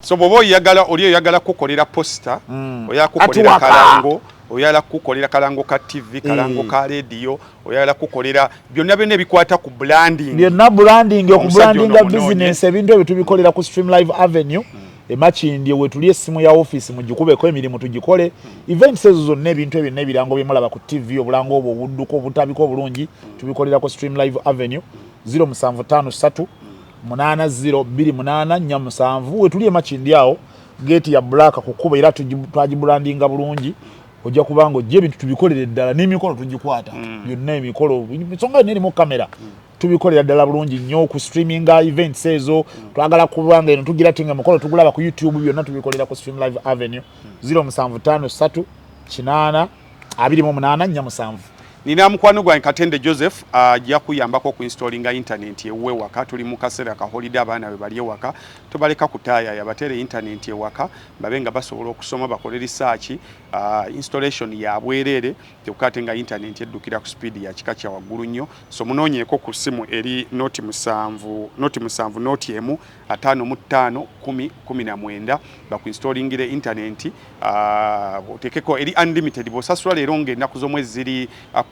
So bobo oyagala kukolera poster, oyakukolera kalango, oyala kukolera kalango ka TV, kalango ka radio, oyala kukolera byonna bene bikwata ku branding. Byonna branding ku branding business ebintu ebitubikolera ku Stream Live Avenue. Emakindi wetulie simu ya office mujikubeko emirimu tugikole. Events ezo zonna ebintu ebinne birango bimulaba ku TV obulango obwo budduko obutabiko obulungi tubikolera ku Stream Live Avenue 0753 8028 nyamusanvu wetulie makindi yao gate ya black kukuba era tujibrandinga bulungi ojja kubango je bintu tubikolere ddala n'emikolo tugikwata byonna emikolo bisonga neri mu kamera tubikolera ddala bulungi nnyo ku streaminga events ezo twagala kubanga eno tugira tinga mukolo tugulaba ku YouTube byonna tubikolera ku Stream Live Avenue 0753 8028 nyamusanvu. Nina mukwano gwa Katende Joseph ajja kuyambako ku installinga internet ewe waka tuli mu kaseera ka holiday abana bali waka tobaleka kutaya ya batere internet ewaka babenga basobola okusoma bakole research installation ya bwerere tekukatenga internet eddukira ku speed ya kikakya waggulu nnyo so munonyeko ku simu eri noti musanvu noti emu 55 10 19 bakuinstallingire internet otekeko eri unlimited bosasula lero ng'ennaku z'omwezi ziri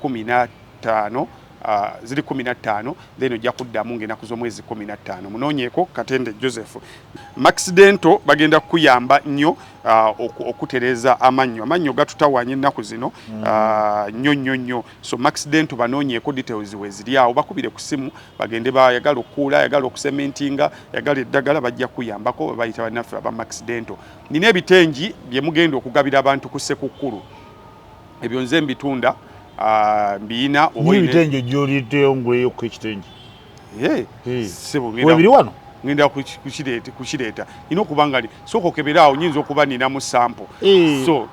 15 ziri 15 then ojja kuddamu ng'ennaku z'omwezi 15 munonyeko Katende Joseph. Max Dental bagenda kuyamba nnyo okutereza amannyo gatutawanya ennaku zino nnyo so Max Dental banonyeko details weziri awo bakubire ku simu bagende bayagala okuula yagala okusementinga yagala eddagala bajja kuyambako bayita bannaffe aba Max Dental. Nina ebitengi bye mugenda okugabira abantu ku Ssekukkulu ebyo nze mbitunda mbina obitengi jolite ongweyo ku ekitengi sebo webiri wano ngenda kuchireta ino kubanga soko keberawo nyinzo okuba nina mu sample so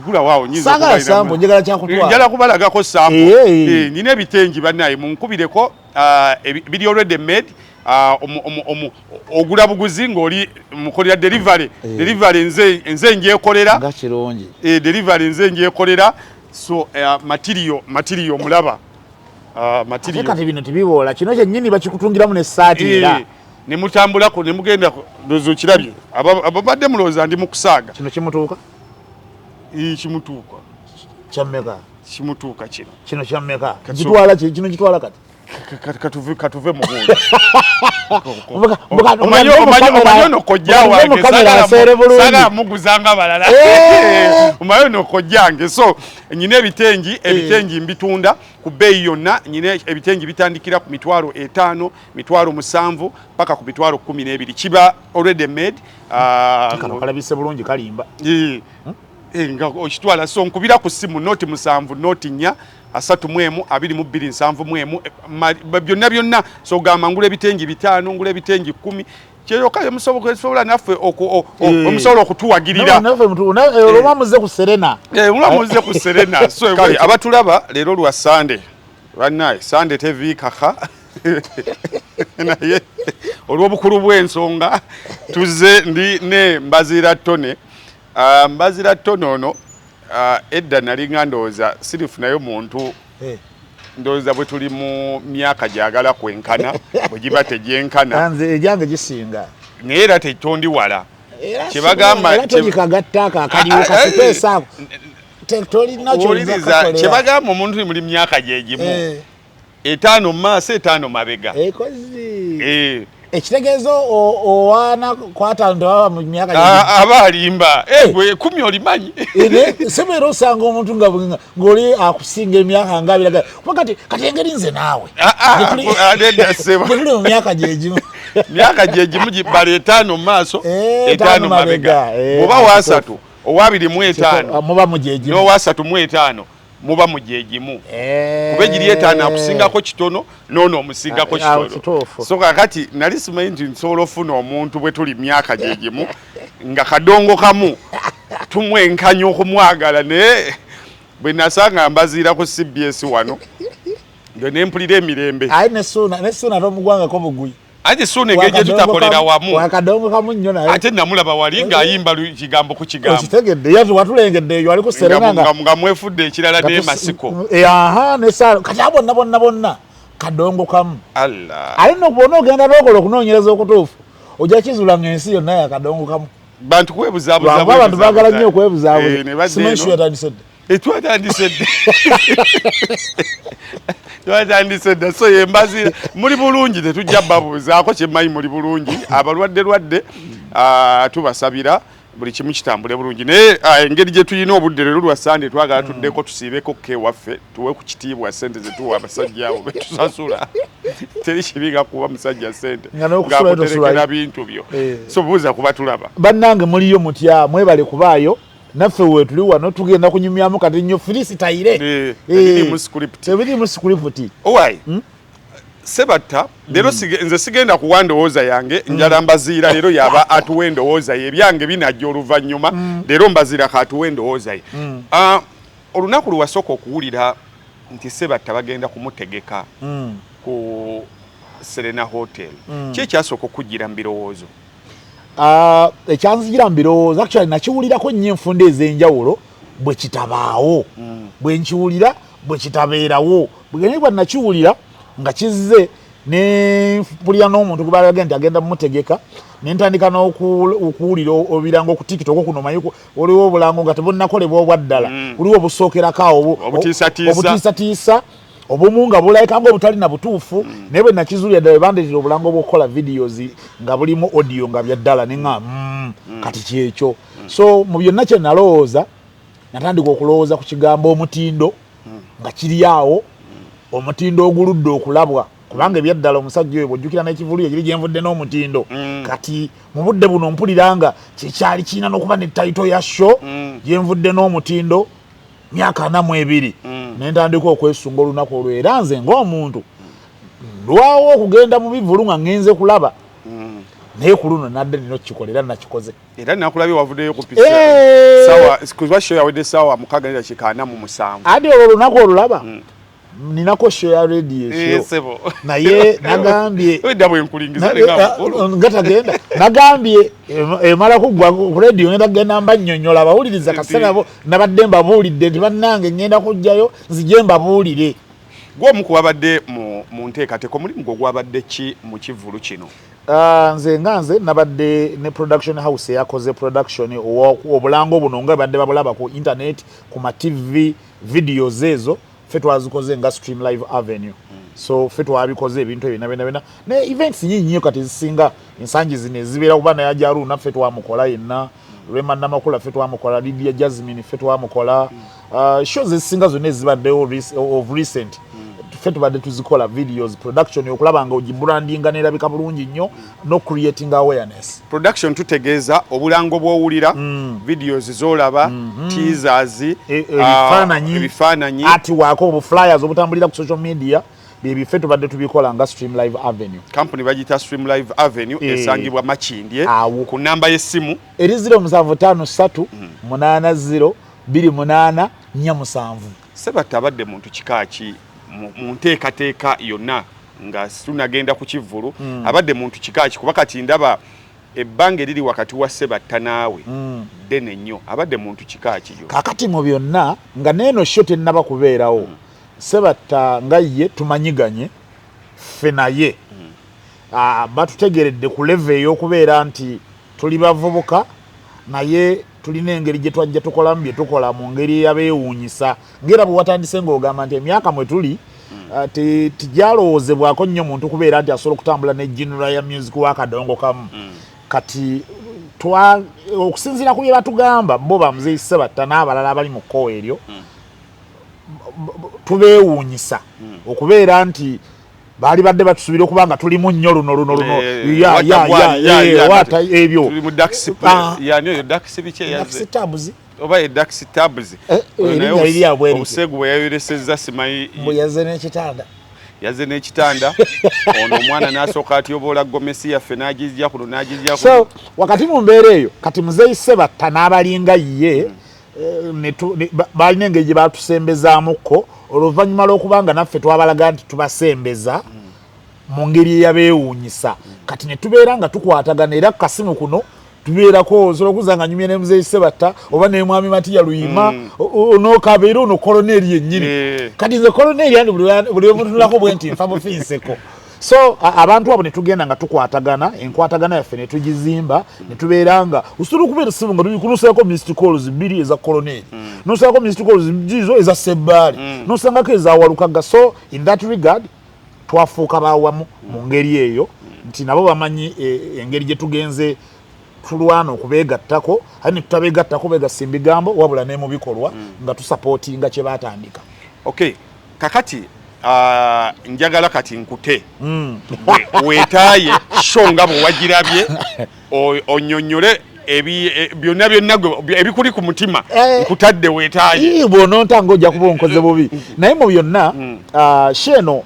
gula wao nyinzo okuba sample njagala kyakutwala njala kubalaga ko sample nina ebitengi bannaye munkubireko video ready made ogula buguzi ngoli mukolera delivery nze njekolera ngakirungi delivery nze njekolera so material mulaba material kati bino tibibola kino kye nyinyi bakikutungiramu ne saati era ne mutambulako ne mugenda dozo kirabye ababadde muloza ndi mukusaaga kino kimutuuka kimutuuka kyammeka kimutuuka kino kyammeka kitwala kino kitwala kati katuve mu buuli omanyono kojja wange saga muguzanga balala omanyono kojjange so nyine ebitengi mbitunda ku beeyi yonna nyine ebitengi bitandikira ku mitwalo 5 mitwalo 7 paka ku mitwalo 12 kiba already made kalabise bulungi kalimba nga okitwala so nkubira ku simu noti 7 noti 4 asatu mwemu 22 mwemu byonna so gamba ngule bitengi 5 ngule bitengi 10 kyeyoka musobola naffe omusobola okutuwagirira naffe olwamuze ku Serena olwamuze ku Serena so abatulaba leero lwa Sunday bannaye Sunday TV kaka naye olw'obukulu bw'ensonga tuze ndi ne Mbazira Tone Mbazira Tone ono edda nali ngandooza sirifu nayo muntu ndooza bwe tuli mu myaka gyagala kwenkana bwe giba tegyenkana nze ejange gisinga naye era tetondi wala kyebagamba tekagattaka akaliwo kasipesa kyebagamba omuntu muli myaka gyegimu 5 maaso 5 mabega ekitegeezo owana kwatando baba mu myaka abalimba gwe 10 olimanyi semero osanga omuntu ng'oli akusinga emyaka ngabiraga kati engeri nze naawe tuli mu myaka gyegimu myaka gyegimu gibala 5 maaso 5 mabega oba wasatu owa 25 muba mu gyegimu n'owa 35 muba mu gyegimu kube giri 5 akusingako kitono nono omusingako kitono so kakati nali simanyi nti nsobola ofuna omuntu bwe tuli myaka gyegimu nga kadongo kamu tumwenkanya okumwagala naye bwe nasanga Mbazira ku CBS wano nga nempulira emirembe ayi nesuna tomugwangako bugwi ati sune ngeje tutakolera wamu wakadongo kamu nnyo naye ate namulaba wali ng'ayimba kigambo ku kigambo kitegedde yati watulengedde eyo ali ku Serena nga mwefudde ekirala ne masiko nesala kati bonna kadongo kamu Allah alina okubona ogenda n'okola okunoonyereza okutuufu ojja kizula ng'ensi yonna yakadongo kamu bantu kwebuzaabuza abantu baagala nnyo okwebuzaabuza simanyi yatandisedde twatandise twatandise so yembazira muli bulungi tetujja babuuzaako kyemmanyi muli bulungi abalwadde tubasabira buli kimu kitambule bulungi naye engeri gye tulina obudde leero lwa Sande twagala tuddeko tusiibeko kewaffe tuwe ku kitiibwa sente zetuwa abasajja abo betusasula teri kibiga kuba musajja sente ng'akuterekera bintu byo so buuza kuba tulaba bannange muliyo mutya mwebale kubaayo naffe we tuli wano tugenda kunyumyamu kati nnyo freestyle tebiri mu script owai Sebatta leero nze sigenda kuwa ndowooza yange njala mbaziira leero yaba atuwa endowooza ye ebyange binajja oluvannyuma leero mbaziira kaatuwa endowooza ye olunaku lwasooka okuwulira nti Sebatta bagenda kumutegeka ku Serena Hotel ki ekyasooka okujjira mu birowoozo ekyanzijira mu birowoozo actually nakiwulirako nnyo enfunda ez'enjawulo bwe kitabaawo bwe nkiwulira bwe kitabeerawo bwe nakiwulira nga kizze ne mpulira n'omuntu gwe balaga nti agenda mumutegeka ne ntandika n'okuwulira obirango ku TikTok kuno mayiko waliwo obulango nga tebunnakolebwa obwaddala waliwo obusookerako obutiisatiisa obumu nga bulayika nga obutali na butuufu naye bwe nakizuulira ddala bandetera obulango bw'okukola videos nga bulimu audio nga bya ddala ne nga kati kyekyo so mu byonna kye nalowooza natandika okulowooza ku kigambo omutindo nga kiri awo omutindo oguludde okulabwa kubanga ebyaddala omusajja oyo bw'ojjukira n'ekivuluyo kiri gyenvudde n'omutindo kati mu budde buno mpuliranga kyekyali kirina n'okuba ne tayito ya show gyenvudde n'omutindo myaka 42 ne ntandika okwesunga olunaku olwo era nze ng'omuntu lwawo okugenda mu bivulu nga ngenze kulaba naye ku luno nadde nina okukikolera nakikoze era nakulabye wavuddeyo ku pisa kuba show yawedde saawa 6:47 adi olwo olunaku olulaba ninako show ya radio show naye nagambye ngatagenda nagambye emala kugwa ku radio ngenda kugenda mbanyonyola abawuliriza kasana nabadde mbabuulidde nti bannange ngenda kujjayo nzije mbabuulire gw'omu kubadde mu nteekateeko mulimu gwo gwabadde ki mu kivulu kino nze nabadde ne production house yakoze production obulango buno nga badde babulaba ku internet ku ma TV videos ezo ffe twazikoze nga Stream Live Avenue so ffe twabikoze ebintu ebina ne events nyinyi kati zisinga ensangi zino ezibeera kuba naye ajaru naffe twamukola yenna Rema Namakula ffe twamukola Lydia Jasmine ffe twamukola shows ezisinga zonna ezibaddewo of recent ffe tubadde tuzikola videos production okulaba nga ogibrandinga nerabika bulungi nnyo no creating awareness production tutegeeza obulango bw'owulira videos z'olaba teasers ebifaananyi ati waako obu flyers obutambulira ku social media bye ffe tubadde tubikola nga Stream Live Avenue company bagita Stream Live Avenue esangibwa Makindye ku namba y'essimu eri 0753 80 28 47 Sebatta abadde muntu kikaaki mu nteekateeka yonna nga tunagenda ku kivulu abadde muntu kikaaki kuba kati ndaba ebbanga eriri wakati wa Sebatta naawe ddene nnyo abadde muntu kikaaki yo kakati mu byonna nga neeno sho tennaba kubeerawo Sebatta nga ye tumanyiganye ffe naye batutegeredde ku level ey'okubeera nti tuli bavubuka naye tulina engeri gye twajja tukolamu bye tukola mu ngeri yabeewuunyisa ngera bwe watandise ng'ogamba nti emyaka mwe tuli tijalowoozebwako nnyo muntu kubeera nti asobola okutambula ne genera ya music w'akadongo kamu kati okusinziira ku bye batugamba bo bamuzeeyi Sebatta n'abalala abali mu kkowa eryo tubeewuunyisa okubeera nti baali badde batusubira okubanga tulimu nnyo luno ebyo obusegu bwe yayoresezza simanyi yaze n'ekitanda ono omwana n'asooka atyoboola gomesi yaffe n'agizya kuno n'agizya so wakati mu mbeera eyo kati muzeeyi Sebatta n'abalinga ye balina engeri gye batusembezaamuko oluvannyuma lw'okubanga naffe twabalaga nti tubasembeza mu ngeri eyabeewuunyisa kati ne tubeera nga tukwatagana era kasimu kuno tubeerako osobola okuza nga nyumye ne muzeeyi Sebatta oba ne mwami Matiya Luyima onookabeera ono koloneri yennyini kati nze koloneri andi buli omuntu tulako bwe nti nfa bufinseko so abantu abo ne tugenda nga tukwatagana enkwatagana yaffe ne tugizimba ne tubeeranga usulu kubeera sibu nga tukulusako missed calls 2 eza colonel nusako missed calls 2 eza Sebbaali nusangako eza Walukaga. So in that regard twafuuka bawamu mu ngeri eyo nti nabo bamanyi engeri gye tugenze tulwana okubeegattako ate ne tutabeegattako begasa ebigambo wabula ne mu bikolwa nga tusapootinga kye baatandika. Okay, kakati njagala kati nkute weetaaye sho nga bwe wagirabye onyonyole byonna ebikuli ku mutima nkutadde weetaaye bw'onontanga ojja kuba onkoze bubi naye mu byonna sheeno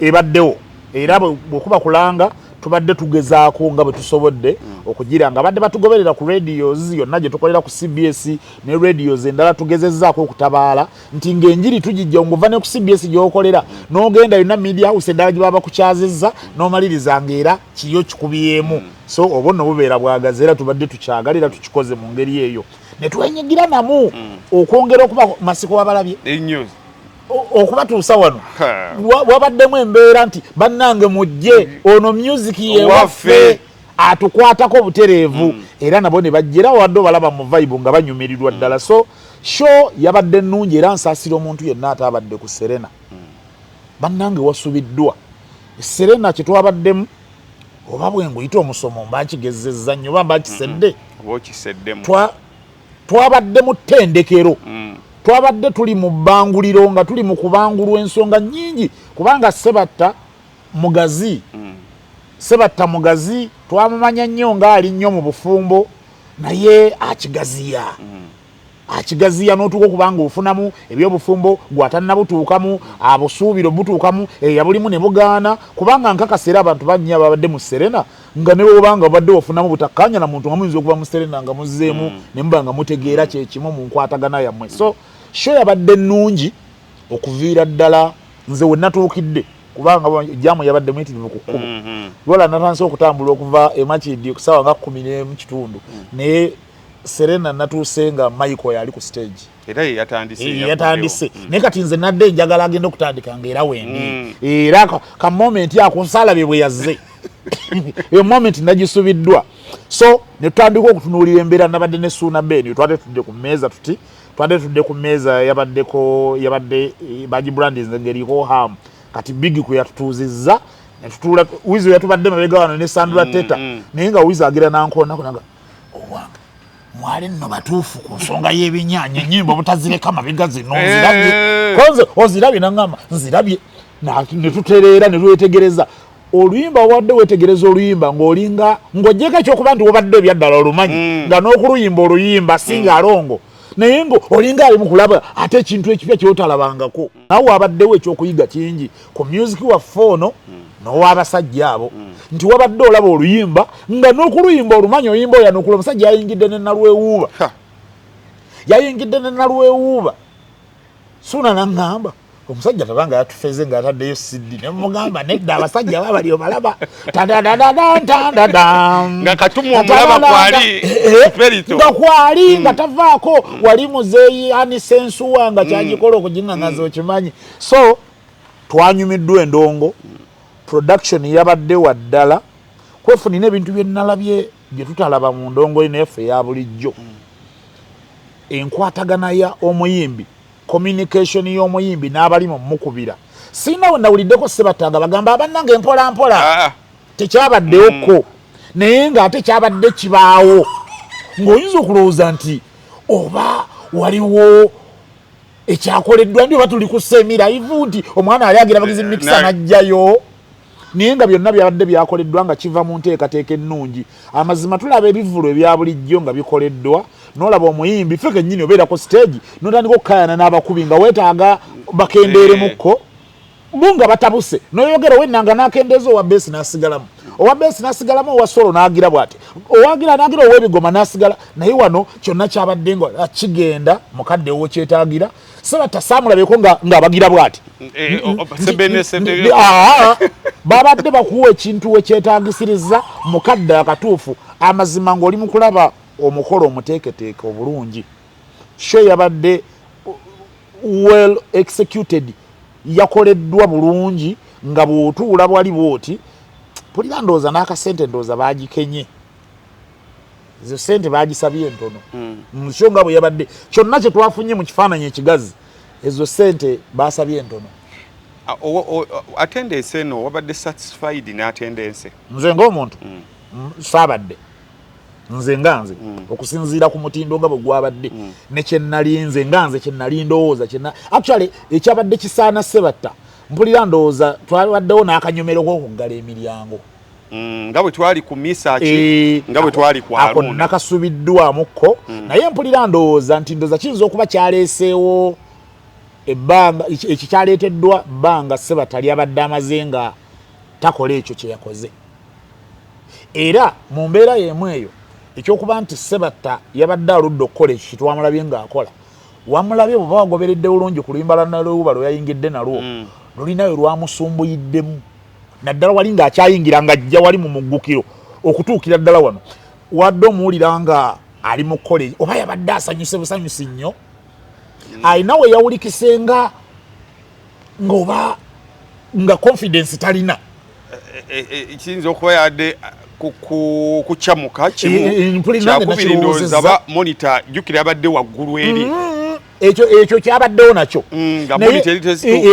ebaddewo era bwekuba kulanga tubadde tugezaako nga bwe tusobodde okugira nga badde batugoberera ku radios yonna gye tukolera ku CBS ne radios endala tugezezzaako okutabaala nti ng'enjiri tugijja nguva ne ku CBS gy'okolera n'ogenda yonna media house endala gye baba kukyazizza n'omaliriza ng'era kiyo kikubyemu. So obwo nno bubeera bwagazi era tubadde tukyagalira tukikoze mu ngeri eyo ne twenyigira namu okwongera okuba masiko w'abalabye okubatuusa wano wabaddemu embeera nti bannange mujje ono music yewaffe atukwatako obutereevu era nabo ne bajjera wadde balaba mu vibe nga banyumirirwa ddala. So show yabadde nnungi era nsaasira omuntu yenna ataabadde ku Serena bannange wasubiddwa Serena kye twabaddemu oba bwe nguyita omusomo mba nkigezezza nnyo oba mba nkisedde twabaddemu ttendekero twabadde tuli mu bbanguliro nga tuli mu kubangulwa ensonga nnyingi kubanga Sebatta Mugazi twamumanya nnyo ng'ali nnyo mu bufumbo naye akigaziya n'otuuka okubanga ofunamu ebyobufumbo gwatannabutuukamu abusuubiro butuukamu yabulimu ne bugaana kubanga nkakasa era abantu bannya babadde mu Serena nga ne bwobanga babadde ofunamu butakkaanya na muntu nga muyinza okuva mu Serena nga muzzeemu ne muba nga mutegeera kyekimu mu nkwatagana yammwe. So show yabadde nnungi okuviira ddala nze we natuukidde kubanga jamu yabadde mwitirivu ku kkubo lwala natandise okutambula okuva emakindi kusaawa nga 10:30 naye Serena natuuse nga Michael yali ku stage era yatandise naye kati nze nadde njagala agenda okutandika nga era wendi era ka moment akunsalabye bwe yazze eyo moment nagisubiddwa. So ne tutandika okutunuulira embeera nabadde ne Suuna Beni twate tudde ku mmeeza yabadde Baji Brands ng'eriko ham kati Big kwe yatutuuzizza ne tutuula Wizo yatubadde mabega wano ne Sandra Teta naye nga Wizo agira nankoona kunaga owange mwali nno batuufu ku nsonga y'ebinyaanya ennyimba butazireka mabega zino nzirabye konze ozirabye nangamba nzirabye ne tutereera ne twetegereza oluyimba wadde wetegereza oluyimba ng'olinga ng'ojjeko ekyokuba nti wabadde ebyaddala olumanyi nga n'okuluyimba oluyimba singa alongo naye ngo olinga ali mu kulaba ate ekintu ekipya kyotalabangako nawe wabaddewo ekyokuyiga kingi ku music waffe ono n'owabasajja abo nti wabadde olaba oluyimba nga n'okuluyimba olumanyi oyimba oya n'okula omusajja yayingidde ne nalwewuuba Suuna naŋŋamba omusajja tabanga yatufeze nga ataddeyo CD ne mugamba nedda abasajja babali obalaba nga katumu omulaba nga kwali nga tavaako wali muzeeyi anisensuwa nga kyagikola okugingangaza okimanyi. So twanyumiddwa endongo production yabadde waddala kwefunina ebintu bye nnalabye bye tutalaba mu ndongo neffe ya bulijjo enkwatagana ya omuyimbi communication y'omuyimbi n'abali mu mukubira sina we nawuliddeko Sebatanga bagamba abannange empola tekyabaddewoko naye ng'ate kyabadde kibaawo ng'oyinza okulowooza nti oba waliwo ekyakoleddwa ndi oba tuli ku semirayivu nti omwana ali agira bagizi mikisa n'ajjayo naye nga byonna byabadde byakoleddwa nga kiva mu nteekateeka ennungi. Amazima tulaba ebivulo ebya bulijjo nga bikoleddwa n'olaba omuyimbi ffe kennyini obeera ku stage n'otandika okukayana n'abakubi nga weetaaga bakendeeremukko bo nga batabuse n'oyogera wennanga n'akendeeza owa beesi n'asigalamu owa solo n'agira bw'ati n'agira ow'ebigoma n'asigala naye wano kyonna kyabadde nga kigenda mukadde wo kyetaagira Sebatta saamulabeko ng'abagira bw'ati babadde bakuwa ekintu we kyetaagisiriza mukadde akatuufu amazima ng'oli mu kulaba omukolo omuteeketeeke obulungi. Show yabadde well executed yakoleddwa bulungi nga bw'otuula bwali bw'oti mpulira ndowooza n'akasente ndowooza baagikenye ezo sente baagisabye entono kyo nga bwe yabadde kyonna kye twafunye mu kifaananyi ekigazi ezo sente baasabye entono. Attendance eno wabadde satisfied n'attendance? Nze ng'omuntu saabadde nze nganze okusinziira ku mutindo nga bwe gwabadde ne kye nnali nze nganze kye nnali ndowooza actually ekyabadde kisaana Ssebatta mpulira ndowooza twabaddewo n'akanyomero k'okuggala emiryango nga bwe twali ku misaki nga bwe twali ku ako nakasubiddwamukko naye mpulira ndowooza nti ndowooza kiyinza okuba kyaleeseewo ebbanga ekikyaleeteddwa bbanga Ssebatta lyabadde amaze nga takola ekyo kye yakoze era mu mbeera y'emu eyo ekyokuba nti Ssebatta yabadde aludde okukola ekyo kitwamulabye ng'akola wamulabye bwe bawagoberedde bulungi ku luyimbala nalwewuba lwe yayingidde nalwo lulinayo lwamusumbuyiddemu naddala wali ng'akyayingira ng'ajja wali mu muggukiro okutuukira ddala wano wadde omuwulira nga ali mu kukola oba yabadde asanyuse busanyusi nnyo ayina we yawulikisenga ng'oba nga confidence talina kiyinza okuba yadde kucamuka kimu kyakubiri ndowooza ba monitor jjukira yabadde waggulu eri ekyo kyabaddewo nakyo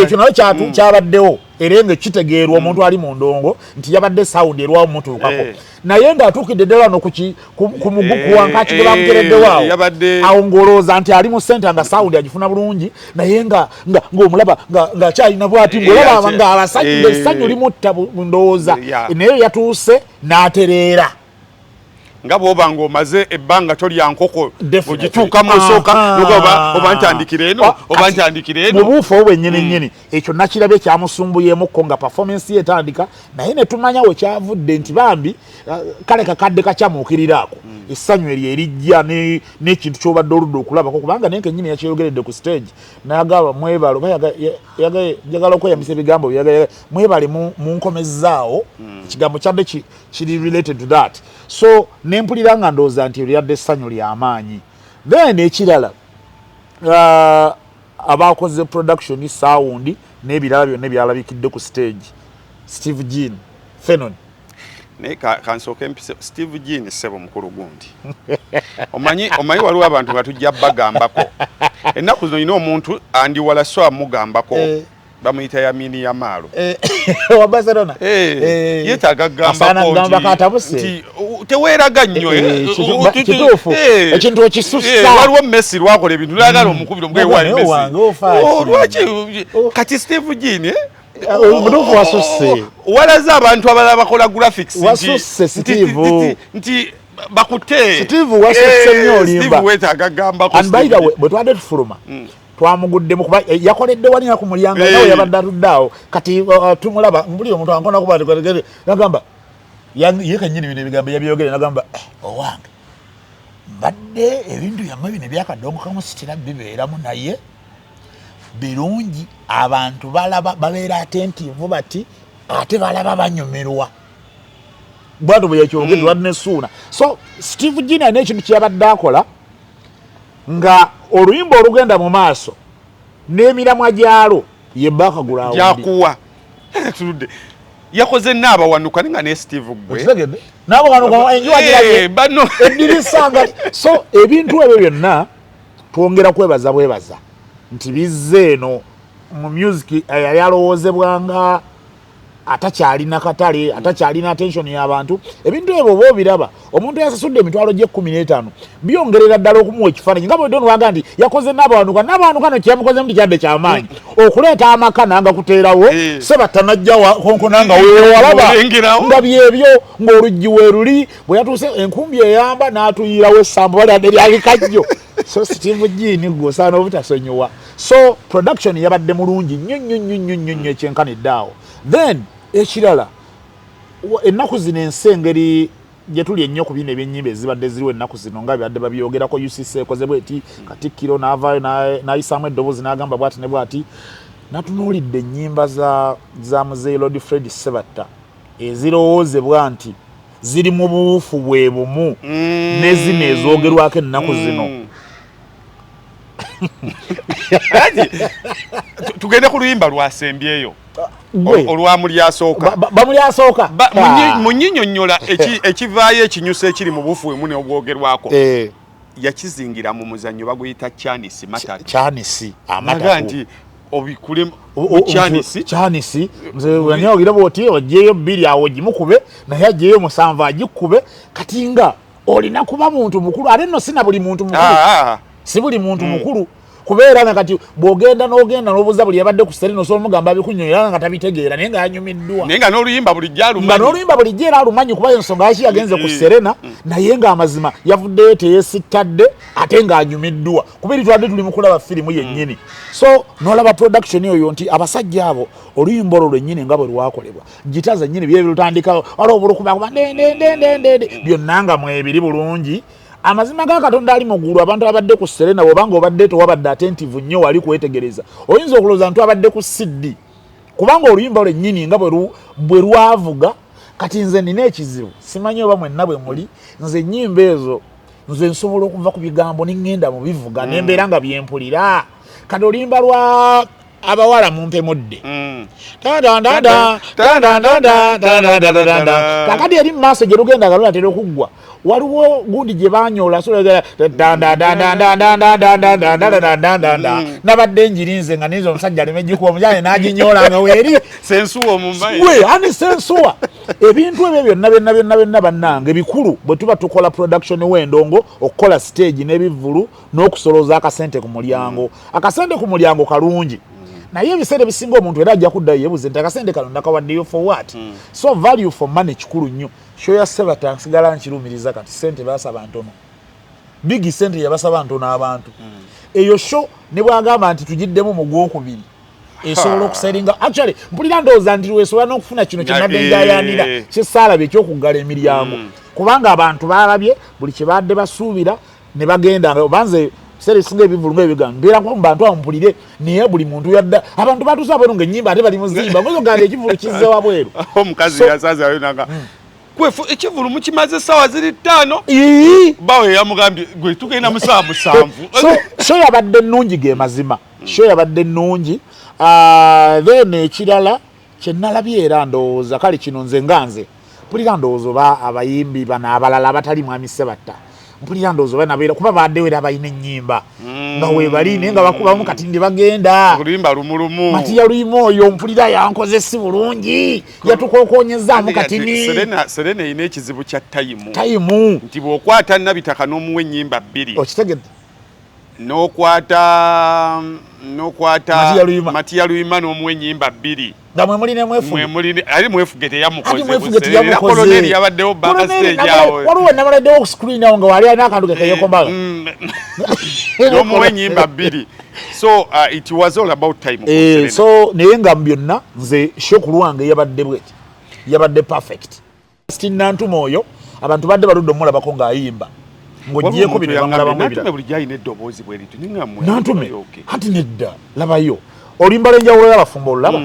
ekyo nayo kyabaddewo era nga kitegeerwa omuntu ali mu ndongo nti yabadde sawundi erwawo mutuukako naye ng'atuukidde ddala wano ku muguku wankaki gwe bamutereddewaawo awo ng'olowooza nti ali mu senta nga sawundi agifuna bulungi naye ng'omulaba ng'akyalina bwati ng'olaba ng'abasajja essanyu limutta ndowooza naye yatuuse n'atereera nga bw'oba ng'omaze ebbanga tolya nkoko ogituukamu osooka oba ntandikira eno oba ntandikira eno mu buufu obwennyini ekyo nakirabye kyamusumbuyemukko nga performance ye etandika naye ne tumanya we kyavudde nti bambi kale kakadde kakyamuukirira ako essanyu eryo erijja n'ekintu ky'obadde oludde okulabako kubanga naye kennyini yakyeyogeredde ku stage n'agamba mwebale oba yagala okweyambisa ebigambo mwebale mu nkomezzaawo ekigambo kyadde kiri related to that so nempulira nga ndowooza nti lyadde essanyu ly'amaanyi then ekirala abakoze production sound n'ebirala byonna byalabikidde ku stage Steve Jean Phenon naye kansooka empise Steve Jean ssebo mukulu gundi omanyi waliwo abantu nga tujja bagambako ennaku zino ina omuntu andiwala so amugambako bamuyita Yamini Yamaalo wa Barcelona yeetaaga gambako nti teweeraga nnyo kituufu ekintu okisussa waliwo Messi lwakola ebintu nayagala omukubira omugewali Messi lwaki kati Steve Jean omutuufu wasusse walaze abantu abalala bakola graphics wasusse Steve nti bakute Steve wasusse nnyo olimba Steve weetaaga gambako and by the way bwe twadde tufuluma twamuguddemu kuba yakoledde walina ku mulyango nawe yabadde atuddeawo kati tumulaba mbuli omuntu ankona kuba nagamba ye kennyini bino ebigambo yabyogere nagamba owange mbadde ebintu byammwe bino ebyakadongo kamusitira bibeeramu naye birungi abantu balaba babeera atentivu bati ate balaba banyumirwa bwatu bwe yakyogere wadde nessuuna so Steve Jean n'ekintu kyeyabadde akola nga oluyimba olugenda mu maaso n'emiramwa gyalo ye background yakuwa tuludde yakoze n'abawanuka nga ne Steve gwe n'abawanuka enjuwa bano eddirisanga so ebintu ebyo byonna twongera bwebaza nti bizze eno mu music yali alowoozebwanga atakyalina katale atakyalina attention y'abantu ebintu ebyo oba obiraba omuntu yasasudde emitwalo gye 15 byongerera ddala okumuwa ekifaananyi nga bwedde nwaga nti yakoze n'abawanuka no kyeyamukoze mu kyadde ky'amaanyi okuleeta amaka nanga kuteerawo Ssebatta najja konkona nga weewalaba nga byebyo ng'oluggi weeruli bwe yatuuse enkumbi eyamba n'atuyirawo essambu balyadde lyabikajjo so Steve Jean gwosaana obutasonyiwa so production yabadde mulungi nnyo ekyenkanidde awo then ekirala ennaku zino ensi engeri gye tuli ennyo ku bino ebyennyimba ezibadde ziriwo ennaku zino nga bibadde babyogerako UCC ekoze bweti Katikkiro n'avaayo n'ayisaamu eddoboozi n'agamba bwati ne bwati natunuulidde ennyimba za muzeeyi Lord Fred Ssebatta ezirowoozebwa nti ziri mu buwufu bwe bumu ne zino ezoogerwako ennaku zino tugende ku luyimba lwasembyeyo olwamuli asooka bamuli asooka munyinyonnyola ekivaayo ekinyusa ekiri mu bufuumu n'obwogerwako yakizingira mu muzannyo baguyita chanisi matatu chanisi amatatu nti obikule chanisi nze wanyagira boti ojeyo biri awo jimukube naye ajeyo musanva agikube kati nga olina kuba muntu mukulu ate nno sina buli muntu mukulu si buli muntu mukulu kubeera nga kati bw'ogenda n'ogenda n'obuuza buli yabadde ku Serena osobola omugamba abikunnyonnyola nga tabitegeera naye nga yanyumiddwa naye nga n'oluyimba bulijjo era alumanyi kuba ensonga yaki yagenze ku Serena naye ng'amazima yavuddeyo teyeesittadde ate ng'anyumiddwa kuba eri twadde tuli mu kulaba firimu yennyini so n'olaba production eyo nti abasajja abo oluyimba olwo lwennyini nga bwe lwakolebwa gita zennyini bye birutandikawo waliwo obulukubakuba ndendendendende byonna nga mwebiri bulungi amazima ga Katonda ali mugulu abantu abadde ku Serena bobanga obadde tewabadde attentive nnyo wali kwetegereza oyinza okuloza ntu abadde ku CD kubanga oluyimba lwennyini nga bwe lwavuga kati nze nina ekizibu simanyi oba mwenna bwe muli nze ennyimba ezo nze nsobola okuva ku bigambo n'engenda mu bivuga n'embeera nga byempulira kati oluyimba lwa abawala mumpe mudde kakati eri mu maaso gye lugenda nga lunatera okuggwa waliwo gundi gye banyola nabadde njirinze nga nizo omusajja aleme gikuwa omujane n'aginyola nga weeri ani sensuwa ebintu ebyo byonna bannange bikulu bwe tuba tukola production w'endongo okukola stage n'ebivulu n'okusolooza akasente ku mulyango akasente ku mulyango kalungi naye ebiseera ebisinga omuntu era ajja kuddayo yebuze nti akasente kano nakawaddeyo for what so value for money kikulu nnyo show ya Sebata nsigala nkirumiriza kati sente basaba ntono bigi sente yabasaba ntono abantu eyo show ne bwagamba nti tugiddemu mu gwokubiri esobola okuseringa actually mpulira ndowooza nti weesobola n'okufuna kino kyennadde njayanira kyesaalabye ekyokuggala emiryango kubanga abantu balabye buli kye badde basuubira ne bagenda nga banze sere singa ebivulu ebigamba mbeera kwa bantu ampulire niye buli muntu yadda abantu batusa bano ng'ennyimba ate bali muzimba mwezo ganda ekivulu kizze wabweru omukazi yasaza ayonanga kwefu ekivulu mukimaze essaawa ziri 5 bawe yamugambye gwe tugenda mu ssaawa 7 so yabadde nnungi ge mazima so yabadde nnungi then ekirala kye nalabye era ndowooza kale kino nze nganze mpulira ndowooza oba abayimbi bano abalala abatali mwami Sebatta mpulira ndowooza oba nabeera kuba baddewo era balina ennyimba nga weebali naye nga bakubamu kati ndi bagenda oluyimba lumulumu matiya luyimu oyo mpulira yankoze si bulungi yatukookonyezaamu katini Serena erina ekizibu kya tayimu nti bw'okwata Nabitaka n'omuwa ennyimba 2 okitegedde n'okwata Matiya Luyima n'omuwa ennyimba 2 nga mwe muli ali mwefuge teyamukoze koloneli yabaddewo backstage awo waliwo nabaladdewo ku screen awo nga wali alina akantu kekeyekombaga n'omuwa ennyimba 2 so it was all about time so naye nga mu byonna nze shoku lwange yabadde bweti yabadde perfect Nantuma oyo abantu badde baludde omulabako ng'ayimba ng'ogyeko bino bamulabamu ebirala bulijjo alina eddoboozi bwe litu Nantume hati nedda labayo oluyimba lw'enjawulo y'abafumbo olulaba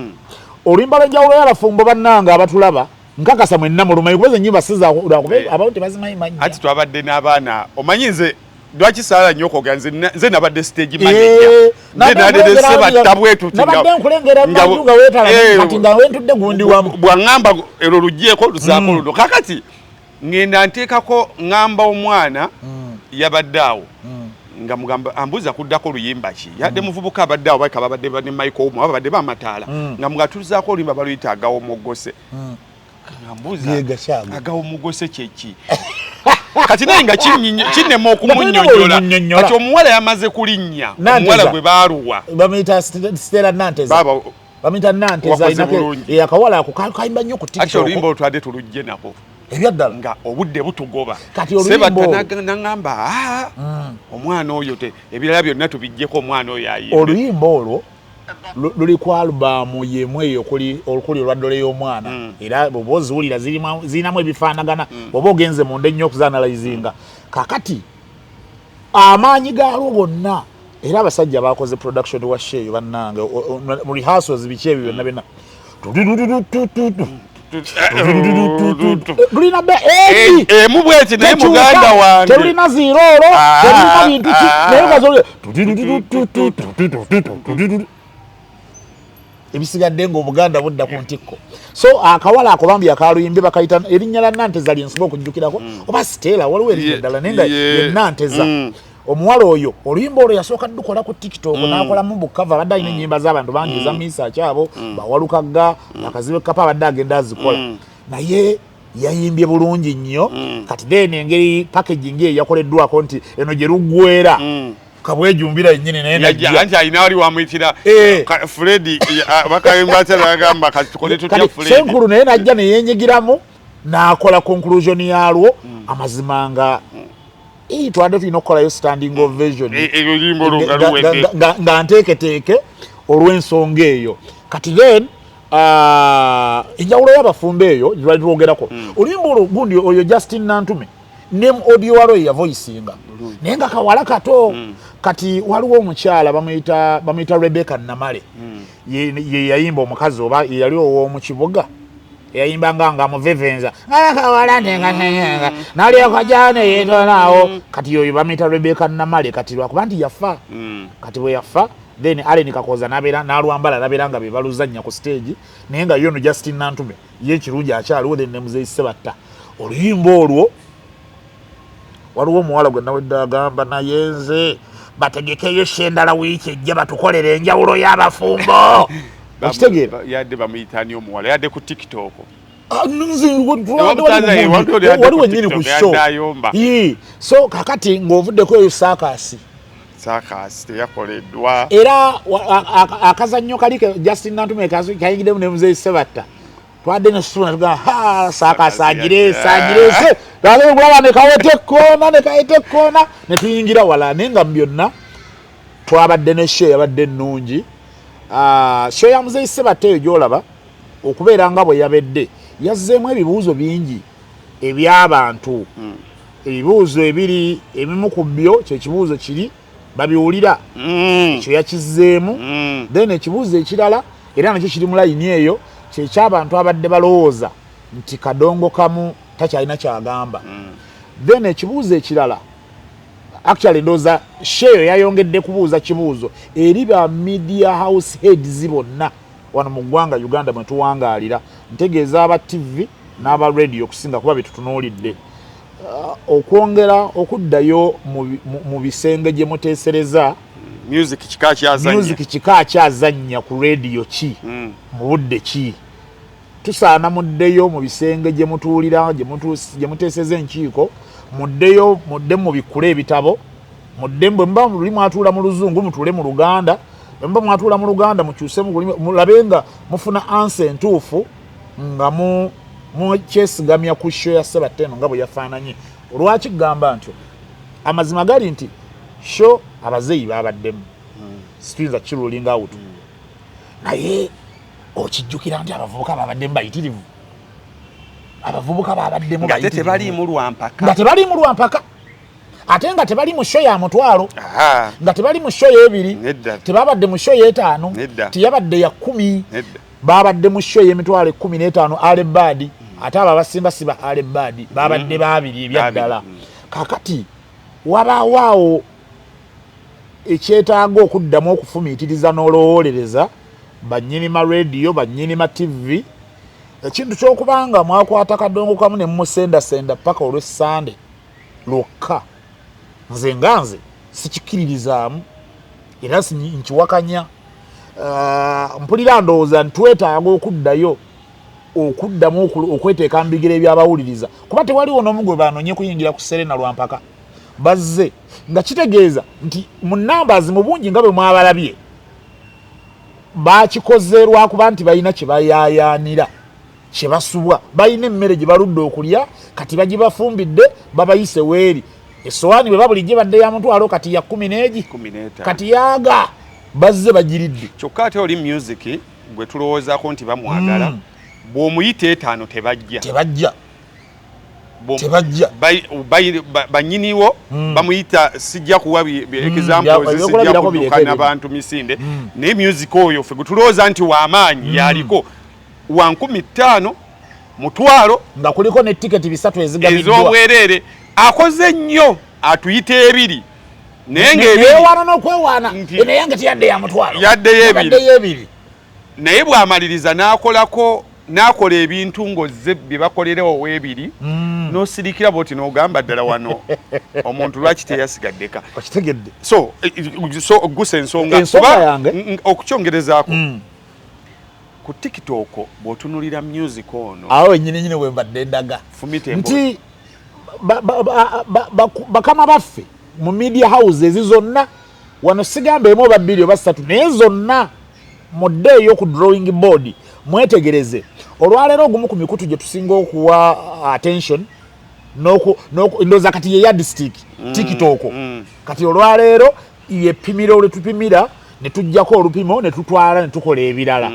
oluyimba lw'enjawulo y'abafumbo bannanga abatulaba nkakasa mwenna mulumanyi kubeza ennyimba sizakube abantu tebazimanyi mannya hati twabadde n'abaana omanyi nze lwaki saala nnyo okwogera nze nabadde stage manager nze nadede Sebatta bwetu nabadde nkulengera bantu nga weetala kati nga wentudde gundi wamu bw'aŋŋamba ero luggyeko luzaako luno kakati ngenda nteekako ŋŋamba omwana yabadde awo nga mugamba ambuza kuddako oluyimba ki yadde muvubuka abadde awo bayika babadde ne Michael Omo babadde bamataala nga mugatulizaako oluyimba baluyita agawo mugose nga mbuza agawo mugose kyeki kati naye nga kinnema okumunyonnyola kati omuwala yamaze kulinnya omuwala gwe baaluwa bamuyita Stella Nanteza bamuyita Nanteza akawala ako kayimba nnyo ku TikTok oluyimba olutwadde tulugje nako ebyaddala nga obudde butugoba Sebatta naŋŋamba omwana oyo ebirala byonna tubiggyeko omwana oyo ayimbe oluyimba olwo luli ku alubamu yemu eyo okuli olwaddole y'omwana era bw'oba oziwulira zirinamu ebifaanagana bw'oba ogenze munda ennyo okuzaanalayizinga kakati amaanyi gaalwo gonna era abasajja bakoze production wa sheeyo bannange mu rehearsals biki ebyo byonna lulina emu bweti naye muganda wange terulina ziroolo terulina bintu ki naye ebisigadde ng'Obuganda budda ku ntikko. So akawala akobambi akaluyimbi bakayita erinnya la Nanteza lyensobola okujjukirako oba Stella waliwo erinnya ddala naye nga ye Nanteza. Omuwala oyo oluyimba olwo yasooka dukola ku TikTok n'akolamu bukava abadde alina ennyimba z'abantu bangi eza Miisa Kyabo Bawalukagga Akazibe Kapa abadde agenda azikola naye yayimbye bulungi nnyo kati then engeri packaging ye yakoleddwako nti eno gye luggwera kabwejumbira yennyini naye najja alina wali wamuyitira Freddy bakayimba agamba kati tukole tutya Freddy Senkulu naye najja ne yeenyigiramu n'akola conclusion yalwo amazima nga twadde tulina okukolayo standing ovation nga nteeketeeke olw'ensonga eyo kati then enjawulo y'abafumbo eyo gye twali tulwogerako oluyimba olwo gundi oyo Justin Nantume name audio walo ya voicinga naye nga kawala kato kati waliwo omukyala bamuyita Rebecca Namale ye yayimba omukazi oba yali ow'omu kibuga yayimba nga amuvevenza kawala ntenga nali akajane yetonaawo kati oyo bamuyita Rebecca Namale kati lwakuba nti yafa kati bwe yafa then Allen Kakoza n'alwambala nabeera nga bebaluzannya ku stage naye nga yono Justin Nantume ye ekirungi akyaliwo then ne Muzeeyi Ssebatta oluyimba olwo waliwo omuwala gwe nawedde agamba naye nze bategekeyo endala wiiki ejja batukolera enjawulo y'abafumbo okitegeera yadde bamuyitani omuwala yadde ku TikTok waliwo ennyini ku show so kakati ng'ovuddeko eyo saakasi teyakoleddwa era akazannyo kalike Justin Nantume kayigiddemu ne Muzeeyi Ssebatta twadde nesitula tugaa saagirese tulaba nekaweta ekkoona ne tuyingira wala naye nga byonna twabadde ne show yabadde ennungi show ya Muzeeyi Ssebatta eyo gy'olaba okubeera nga bwe yabedde yazzeemu ebibuuzo bingi eby'abantu ebibuuzo ebiri ebimu ku byo kyekibuuzo kiri babiwulira ekyo yakizzeemu then ekibuuzo ekirala era nakyo kiri mu layini eyo kyeky'abantu abadde balowooza nti kadongo kamu takyalina kyagamba then ekibuuzo ekirala actually ndooza sheeyo yayongedde kubuuza kibuuzo eri ba media house heads bonna wano mu ggwanga Uganda mwe tuwangaalira ntegeeza aba TV n'aba radio okusinga kuba bitutunuulidde okwongera okuddayo mu bisenge gye muteesereza music kika kyazannya ku radio ki mu budde ki tusaana muddeyo mu bisenge gye mutuulira gye muteeseza enkiiko mudde mu bikule ebitabo mudde bwe mba luli mwatuula mu Luzungu mutuule mu Luganda bwe mba mwatuula mu Luganda mukyuse mulabe nga mufuna ansa entuufu nga mukyesigamya ku show ya Ssebatta eno nga bwe yafaananye olwaki kugamba ntyo amazima gali nti show abazeeyi babaddemu situyinza kirulinga out naye okijjukira nti abavubuka babaddemu bayitirivu abavubuka babaddemu nga tebaliimu lwampaka ate nga tebali mu show ya mutwalo nga tebali mu show y'ebiri tebabadde mu show y'etaano tiyabadde ya 10 babadde mu show y'emitwalo 15 alebadi ate abo abasimba siba alebadi babadde babiri ebyaddala kakati wabawaawo ekyetaaga okuddamu okufumiitiriza n'olowoolereza bannyini ma radio bannyini ma TV ekintu ky'okubanga mwakwata kadongo kamu ne mumusendasenda paka olw'Essande lwokka nze sikikiririzaamu era nkiwakanya mpulira ndowooza ntwetaaga okuddamu okweteeka mu bigere by'abawuliriza kuba tewaliwo n'omu gwe banoonye kuyingira ku Serena Lwampaka bazze nga kitegeeza nti mu numbers mu bungi nga bwe mwabalabye bakikoze lwakuba nti balina kye bayaayaanira kye basubwa balina emmere gye baludde okulya kati bagibafumbidde babayise weeri essowaani bwe babulijje badde ya mutwalo kati ya 10 kati yaaga bazze bagiridde kyokka ate oli music gwe tulowoozaako nti bamwagala bw'omuyita 5 tebajja banyiniwo bamuyita sijja kuwa examples sijja kudukana abantu misinde naye music oyo ffe gutulowooza nti w'amaanyi yaliko wa 15 mutwalo nga kuliko ne tiketi 3 ezigamiddwa ez'obwereere akoze nnyo atuyita 2 naye ng'ewana n'okwewaana naye nga teyadde ya mutwalo yaddeyo 2 naye bw'amaliriza n'akola ebintu ng'ozze bye bakolerewo weebiri n'osirikira bw'oti n'ogamba ddala wano omuntu lwaki teyasigaddeka okitegedde so gusa ensonga yange okukyongerezaako ku TikTok bw'otunulira music ono awo ennyini bwe mbadde ndaga fumite nti bakama baffe mu media houses zonna wano sigamba emu oba bbiri oba ssatu naye zonna mudde eyo ku drawing board mwetegereze olwaleero ogumu ku mikutu gye tusinga okuwa attention ndooza kati ye yardstick TikTok kati olwaleero yepimira olwetupimira ne tujjako olupimo ne tutwala ne tukola ebirala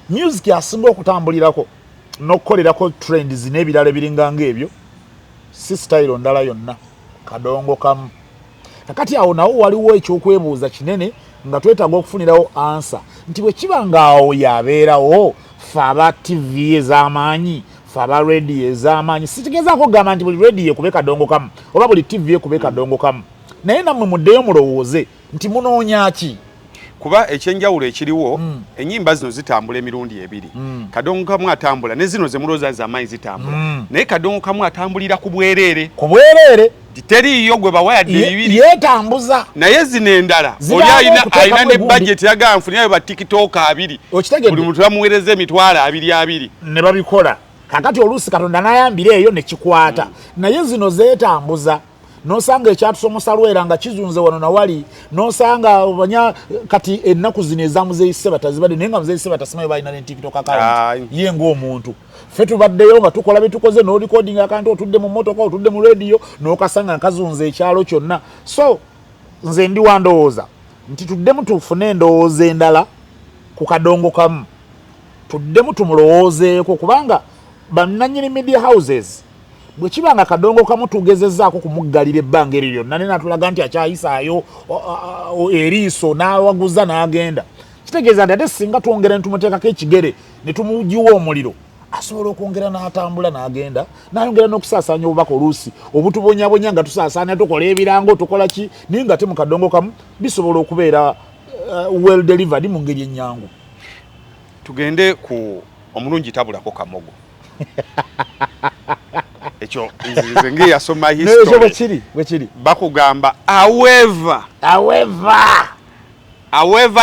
music asinga okutambulirako n'okukolerako trends n'ebirala ebiringa ng'ebyo si style ndala yonna kadongo kamu kakati awo nawo waliwo ekyokwebuuza kinene nga twetaaga okufunirawo ansa nti bwe kiba ngaawo yabeerawo fe aba TV ez'amaanyi fe aba radio ez'amaanyi sikitegeezaako kugamba nti buli radio ekube kadongo kamu oba buli TV ekube kadongo kamu naye nammwe muddeyo mulowooze nti munoonya ki kuba ekyenjawulo ekiriwo ennyimba zino zitambula emirundi ebiri kadongo kamu atambula ne zino zemulooza z'amaanyi zitambula naye kadongo kamu atambulira ku bwereere teriiyo gwe bawayadde bibiri yeetambuza naye zino endala oli alina ne bajeti yagamba nfunirayo ba TikTok 2 buli muntu bamuweereza emitwalo 2 ne babikola kakati oluusi Katonda n'ayambira eyo ne kikwata naye zino zeetambuza nosanga ekyatusomosa lwera nga kizunze wano na wali nosanga banya kati ennaku zino ezamuzeyise batazibadde naye nga muzeyise batasimayo balina ne TikTok account ye ng'omuntu ffe tubaddeyo nga tukola bitukoze no recording akantu otudde mu motoka otudde mu radio n'okasanga nkazunze ekyalo kyonna so nze ndi wandowooza nti tuddemu tufune endowooza endala ku kadongo kamu tuddemu tumulowoozeeko kubanga bannannyini media houses bwe kiba nga kadongo kamu tugezezzaako kumuggalira ebbanga eryo lyonna ne natulaga nti akyayisaayo eriiso n'awaguza n'agenda kitegeeza nti ate singa twongera ne tumuteekako ekigere ne tumugiwa omuliro asobola okwongera n'atambula n'agenda n'ayongera n'okusaasaanya obubaka oluusi obutubonyabonya nga tusaasaanya tukola ebirango tukola ki naye nga te mu kadongo kamu bisobola okubeera well delivered mu ngeri ennyangu. Tugende ku omulungi tabulako kamogo ekyo nze nge yasoma history bwekiri bakugamba however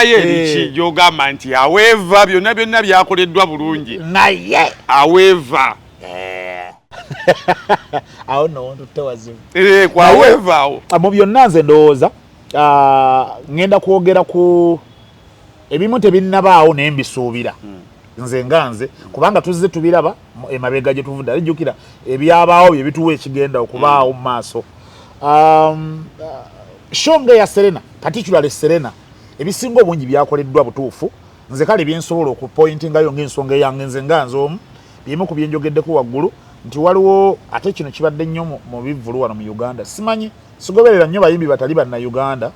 yerichi jogamba nti however byonna byakoleddwa bulungi naye however awo no tutewazimu kwa however mu byonna nze ndowooza ngenda kwogera ku ebimu tebinnabaawo naye mbisuubira nze nganze kubanga tuzze tubiraba emabega gye tuvudde alijjukira ebyabaawo bye bituwa ekigenda okubaawo mu maaso shonge ya Serena particularly Serena ebisinga obungi byakoleddwa butuufu nze kale byensobola okupointingayo ng'ensonga yange nze nganze omu bimu ku byenjogeddeko waggulu nti waliwo ate kino kibadde nnyo mu bivvulu wano mu Uganda simanyi sigoberera nnyo bayimbi batali banna Uganda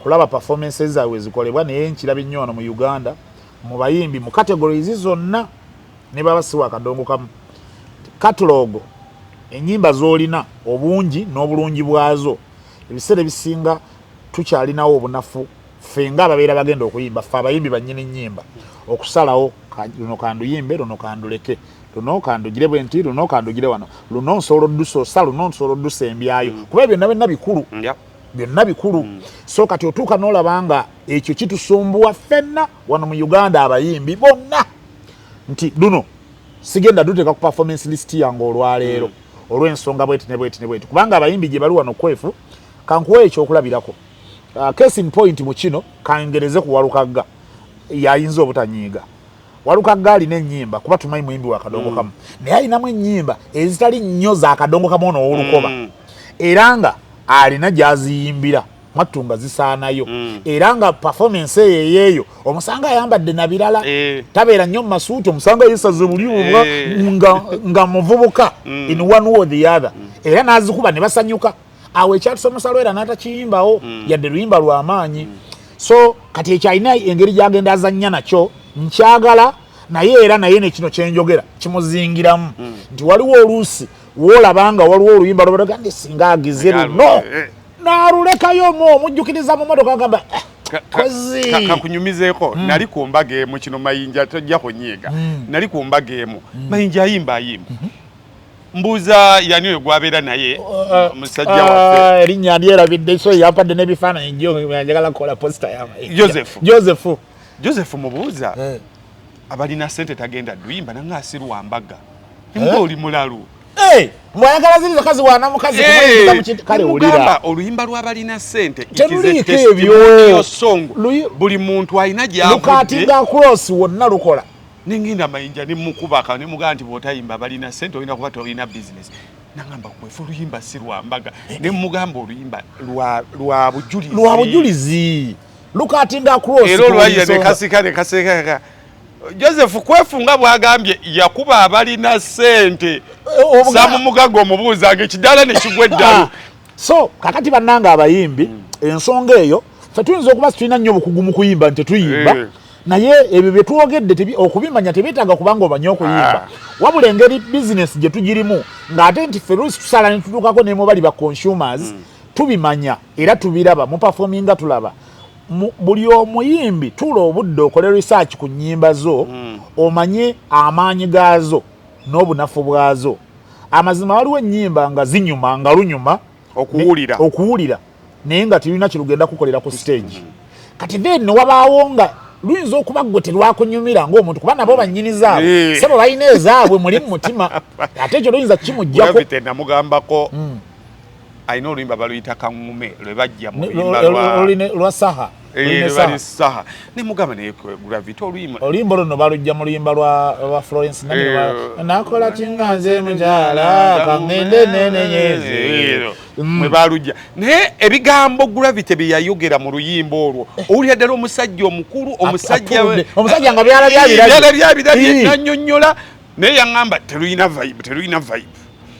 kulaba performances zaabwe zikolebwa naye nkirabye nnyo wano mu Uganda mu bayimbi mu categories zonna ne baba siwa kadongo kamu catalogo ennyimba z'olina obungi n'obulungi bwazo ebiseera ebisinga tukyalinawo obunafu ffe nga ababeera bagenda okuyimba ffe abayimbi bannyini nnyimba okusalawo luno kanduyimbe luno kanduleke luno kandugire bwe nti luno kandugire wano luno nsobola oddusa osa luno nsobola oddusa embyayo kuba byonna byonna bikulu byonna bikulu so kati otuuka n'olaba nga ekyo kitusumbuwa ffenna wano mu Uganda abayimbi bonna nti luno sigenda duteeka ku performance list yange olwaleero olw'ensonga bweti ne bweti ne bweti kubanga abayimbi gye bali wano kwefu kankuwa ekyokulabirako case in point mu kino kangereze ku Walukagga yayinza obutanyiiga Walukagga alina ennyimba kuba tumanyi muyimbi wa kadongo kamu naye alinamu ennyimba ezitali nnyo za kadongo kamu ono ow'olukoba era nga alina gy'aziyimbira mwattunga zisaanayo era nga performance eyo omusanga ayambadde na birala tabeera nnyo mu masuuti omusanga yesaze buli nga muvubuka in one or the other era n'azikuba ne basanyuka awo ekyatusomesa lwera n'atakiyimbawo yadde luyimba lw'amaanyi so kati ekyo alina engeri gy'agenda azannya nakyo nkyagala naye era naye nekino kyenjogera kimuzingiramu nti waliwo oluusi woolabanga waliwo oluyimba lwobagandi singa agize luno n'alulekayo omujjukiriza mu motoka agamba kakunyumizeko nali kumbaga emu kino mayinja tojja kunyiga nali kumbaga emu mayinja ayimba mbuza yani oyo gwabera naye omusajja waffe erinnya lyerabidde so yampadde n'ebifaananyi njo njagala kukola posta ya Joseph mubuuza abalina ssente tagenda duyimba nanga asirwa mbaga nga oli mulalu mwayagala ziri zakazi wana mukazi kale olira oluyimba lw'abalina ssente teruliko ebyo songo buli muntu alina gy'avuddekatinga cross wonna lukola ninginda mayinja nimukubaka nimugaa nti bw'otayimba balina ssente olina kuba tolina business nangamba kwefe oluyimba si lwambaga ne mugamba oluyimba lwa bujulizi lukatinga cross era olwayya ne kasika Joseph kwefunga bwagambye yakuba abalina ssente samu mugago omubuuza ng'ekidala ne kigwa eddalu so kakati bannanga abayimbi ensonga eyo ffe tuyinza okuba situlina nnyo obukugu mu kuyimba nti tetuyimba naye ebyo bye twogedde okubimanya tebyetaaga kubanga omanye okuyimba wabula engeri bizinesi gye tugirimu ng'ate nti ffe luusi tusala ne tutuukako neemu bali ba consumers tubimanya era tubiraba mu performinga tulaba buli omuyimbi tula obudde okole research ku nnyimba zo omanye amaanyi gaazo n'obunafu bwazo amazima waliwo ennyimba nga zinyuma nga lunyuma okuwulira naye nga tulina kirugenda kukolera ku stage kati then ne wabaawo nga luyinza okuba gwe terwakunyumira ng'omuntu kuba nabo bannyini zaabwe sebo balina ezaabwe muli mu mutima ate ekyo luyinza kimuggyako namugambako alina oluyimba baluyita kaŋŋume lwe bajja mu lwa saha saha nemugamba naye gravity oluyimba luno balujja mu luyimba lwa Florence nakola kinganze mukyala kamende nenenyezi mwe balujja naye ebigambo gravity bye yayogera mu luyimba olwo owulira ddala omusajja omukulu omusajja nga byala byabirabye nannyonnyola naye yaŋŋamba teruyina vibe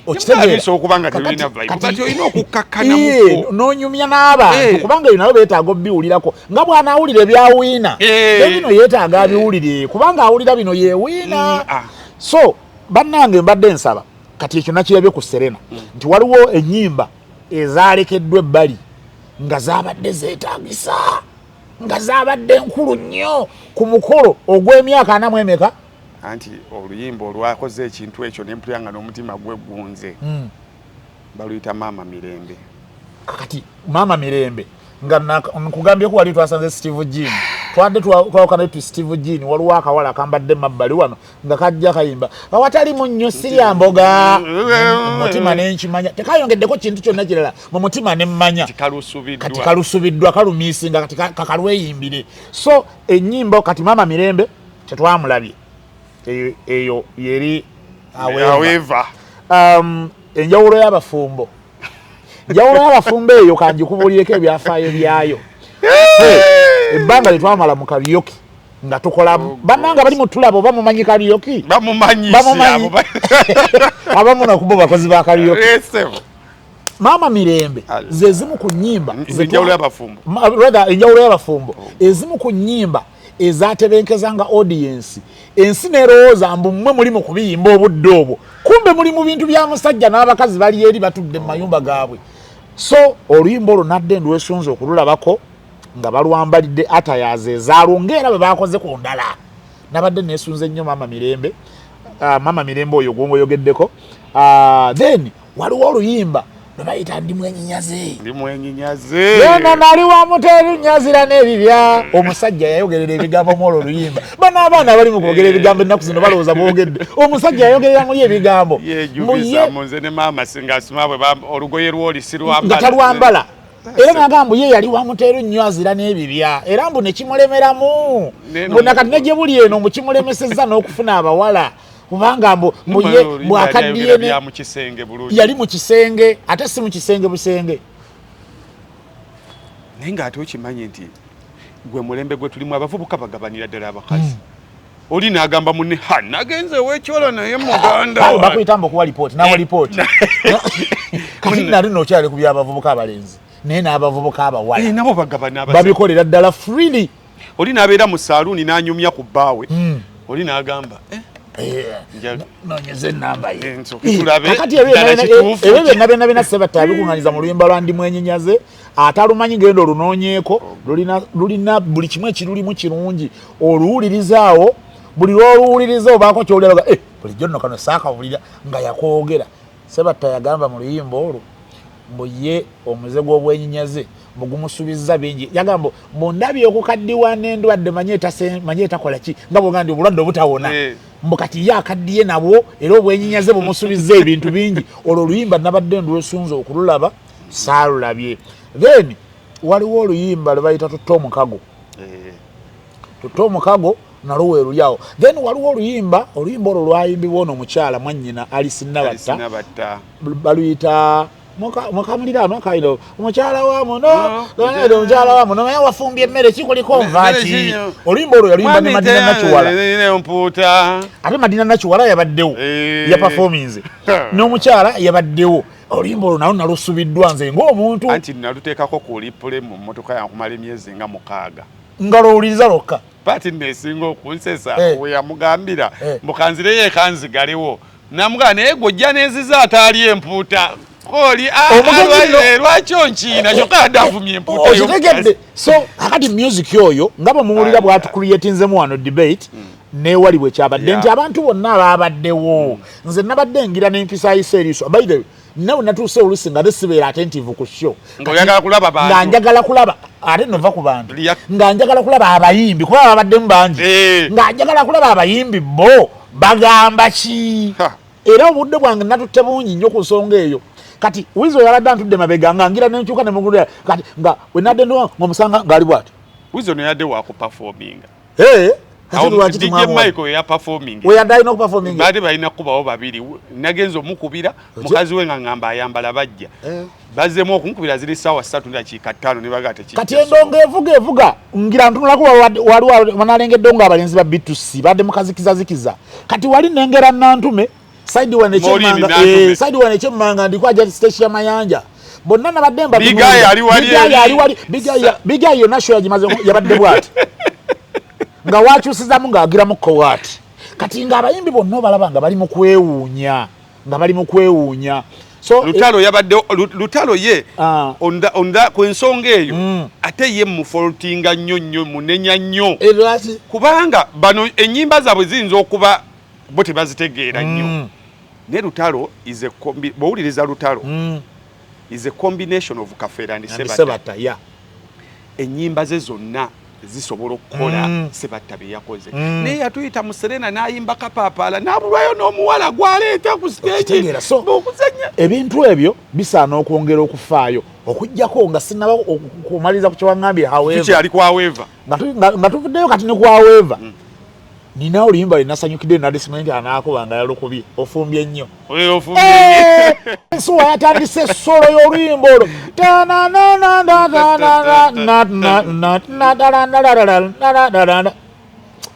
okitegeeza okubanga terina vibe kati olina okukakkana muko n'onyumya n'abantu kubanga bino nabo beetaaga obbiwulirako nga bw'anaawulira ebyawuuna ebino yeetaaga abiwulire kubanga awulira bino yeewuuna so bannange mbadde nsaba kati ekyo nakirabye ku Serena nti waliwo ennyimba ezaalekeddwa ebbali nga zaabadde zeetaagisa nga zaabadde nkulu nnyo ku mukolo ogw'emyaka 40 anti oluyimba olwakoze ekintu ekyo nempulanga n'omutima gwegunze baluyita Mama Mirembe kati Mama Mirembe nga nkugambye ko wali twasanze Steve Jean twadde twawukana tu Steve Jean waliwo akawala kambadde mabbali wano nga kajja kayimba awatali munnyo sirya mboga mutima nenkimanya tekayongeddeko kintu kyonna kirala mu mutima nemmanya kati kalusubiddwa kalumiisinga kati kakalweyimbire so ennyimba kati Mama Mirembe tetwamulabye eyo yeri aweva enjawulo y'abafumbo eyo kanjikubulireko ebyafaayo byayo ebbanga lyetwamala mu karaoke nga tukola bannanga bali mu tulabo bamumanyi karaoke bamumanyi abamu nakubo bakozi ba karaoke Mama Mirembe ze zimu ku nnyimba enjawulo y'abafumbo ezimu ku nnyimba ezatebenkezanga audience ensi nerowooza mbu mmwe muli mu kubiyimba obudde obwo kumbe muli mu bintu bya musajja n'abakazi bali eri batudde mu mayumba gaabwe so oluyimba olwo nadde ndiwesunze okululabako nga balwambalidde atayaze ezaalungeera bwe bakoze ku ndala nabadde nesunze nnyo Mama Mirembe Mama Mirembe oyo gwongoyogeddeko then waliwo oluyimba bayita ndi mwenyinyaze yena nali wamuterunyazira n'ebibya omusajja yayogerera ebigambo mwolo oluyimba bano abaana bali mu kwogera ebigambo ennaku zino balowooza boogedde omusajja yayogerera muli ebigambo munze ne maama singasima bwe olugoye lwoli nga talwambala era nagamba ye yali wamuterunyazira n'ebibya era mbu nekimulemeramu mbu nakati ne gye buli eno mbu kimulemesezza n'okufuna abawala kubanga mbu bwakaddiye yali mu kisenge ate si mu kisenge busenge naye ng'ate okimanyi nti gwe mulembe gwe tulimu abavubuka bagabanira ddala abakazi oli n'agamba munne nagenze weekyola naye muganda bakuyitamba okuwa lipooti nawa lipooti kati nali nookyali ku byabavubuka abalenzi naye n'abavubuka abawala nabo bagabana babikolera ddala freely oli n'abeera mu saaluuni n'anyumya ku bbaawe oli n'agamba nonyeze namba ye kakati ebyo byonna Sebatta abikuŋŋanyiza mu luyimba lwa Ndi Mwenyenyaze atalumanyi genda olunoonyeeko lulina buli kimu ekirulimu kirungi oluwulirizaawo buli lw'oluwuliriza obaako kyoleraga bulijjo nno kano saakawulira nga yakwogera. Sebatta yagamba mu luyimba olwo mbu ye omuze gw'obwenyenyaze mugumusubiza bingi yagamba mbundabye okukaddiwa n'endwadde manye etakola ki nga bw'oga ndi obulwadde obutawona mbu kati ye akaddiye nabwo era obwenyenyaze bumusubiza ebintu bingi. Olwo oluyimba nabadde ndwesunze okululaba saalulabye. Then waliwo oluyimba lwe bayita Tutta Omukago. Tutta Omukago nalwo weerulyawo. Then waliwo oluyimba olwo lwayimbibwa ono omukyala mwannyina Alice Nabatta baluyita mukamuliraano akairo omukyala wa muno omukyala wa muno naye wafumbye emmere kikuliko nvaaki. Oluyimba olwo yaluyimba ne Madina Nakiwala ate Madina Nakiwala yabaddewo ya performance n'omukyala yabaddewo. Oluyimba olwo nalwo nalusubiddwa nze ng'omuntu anti naluteekako ku lipule mu mmotoka yankumala emyezi nga 6 nga lwowuliriza lwokka paati neesinga okunsesa we yamugambira mukanzireyo ekanzigalewo namugamba naye gwojja n'enziza ataali empuuta oli lwaki onkiina kyokka adavumye empuuta okitegedde. So akati music oyo nga bamuwulira bwatucreatinzemu wano debate neewali bwe kyabadde nti abantu bonna abaabaddewo nze nabadde ngira n'empisa yiseriiso by the way nawe natuuse olusi nga sibeera attentive ku show nga njagala kulaba ate nova ku bantu nga njagala kulaba abayimbi kuba babaddemu bangi nga njagala kulaba abayimbi bo bagamba ki era obudde bwange natutte bungi nnyo ku nsonga eyo. Kati Wizo yabadde antudde mabega nga ngira n'enkyuka ne mugulira kati nga wenadde ng'omusanga ng'ali bw'ati Wizo yadde wakuperforminga DJ Michael ya performing we yadde alina okuperforming baade balina kubawo babiri nagenza omukubira mukazi we nga ngamba ayambala bajja bazemu okumukubira ziri sawa 3:5 ne bagate ki kati endongo evuga ngira ntunulako wali wanalengedde nga abalenzi ba B2C badde mukazikiza kati wali nengera nantume side one echemmanga ndikwaja station Mayanja bonna nabadde mba bigaya yo nasho yajimaze yabadde bwati nga wakyusizamu ng'agiramu kowaati kati ng'abayimbi bonna balaba nga bali mu kwewuunya so Lutalo yabadde Lutalo ye onda ku ensonga eyo ate ye mufoltinga nnyo munenya nnyo kubanga bano ennyimba zaabwe ziyinza okuba bo tebazitegeera nnyo ne Lutalo is a bowuliriza Lutalo is a combination of Kafeera and Sebatta ennyimba ze zonna zisobola okukola Sebatta bye yakoze naye yatuyita mu Serena n'ayimba kapaapala n'abulwayo n'omuwala gwaleeta ku stage okuzanya ebintu ebyo bisaana okwongera okufaayo okujjako nga sinaba okumaliza ku kyewaŋŋambye nga tuvuddeyo kati ne ku however nina oluyimba linasanyukidde nadisimanyi anaakuba nga yalukubye ofumbye nnyo ensuwa yatandise solo y'oluyimba olwo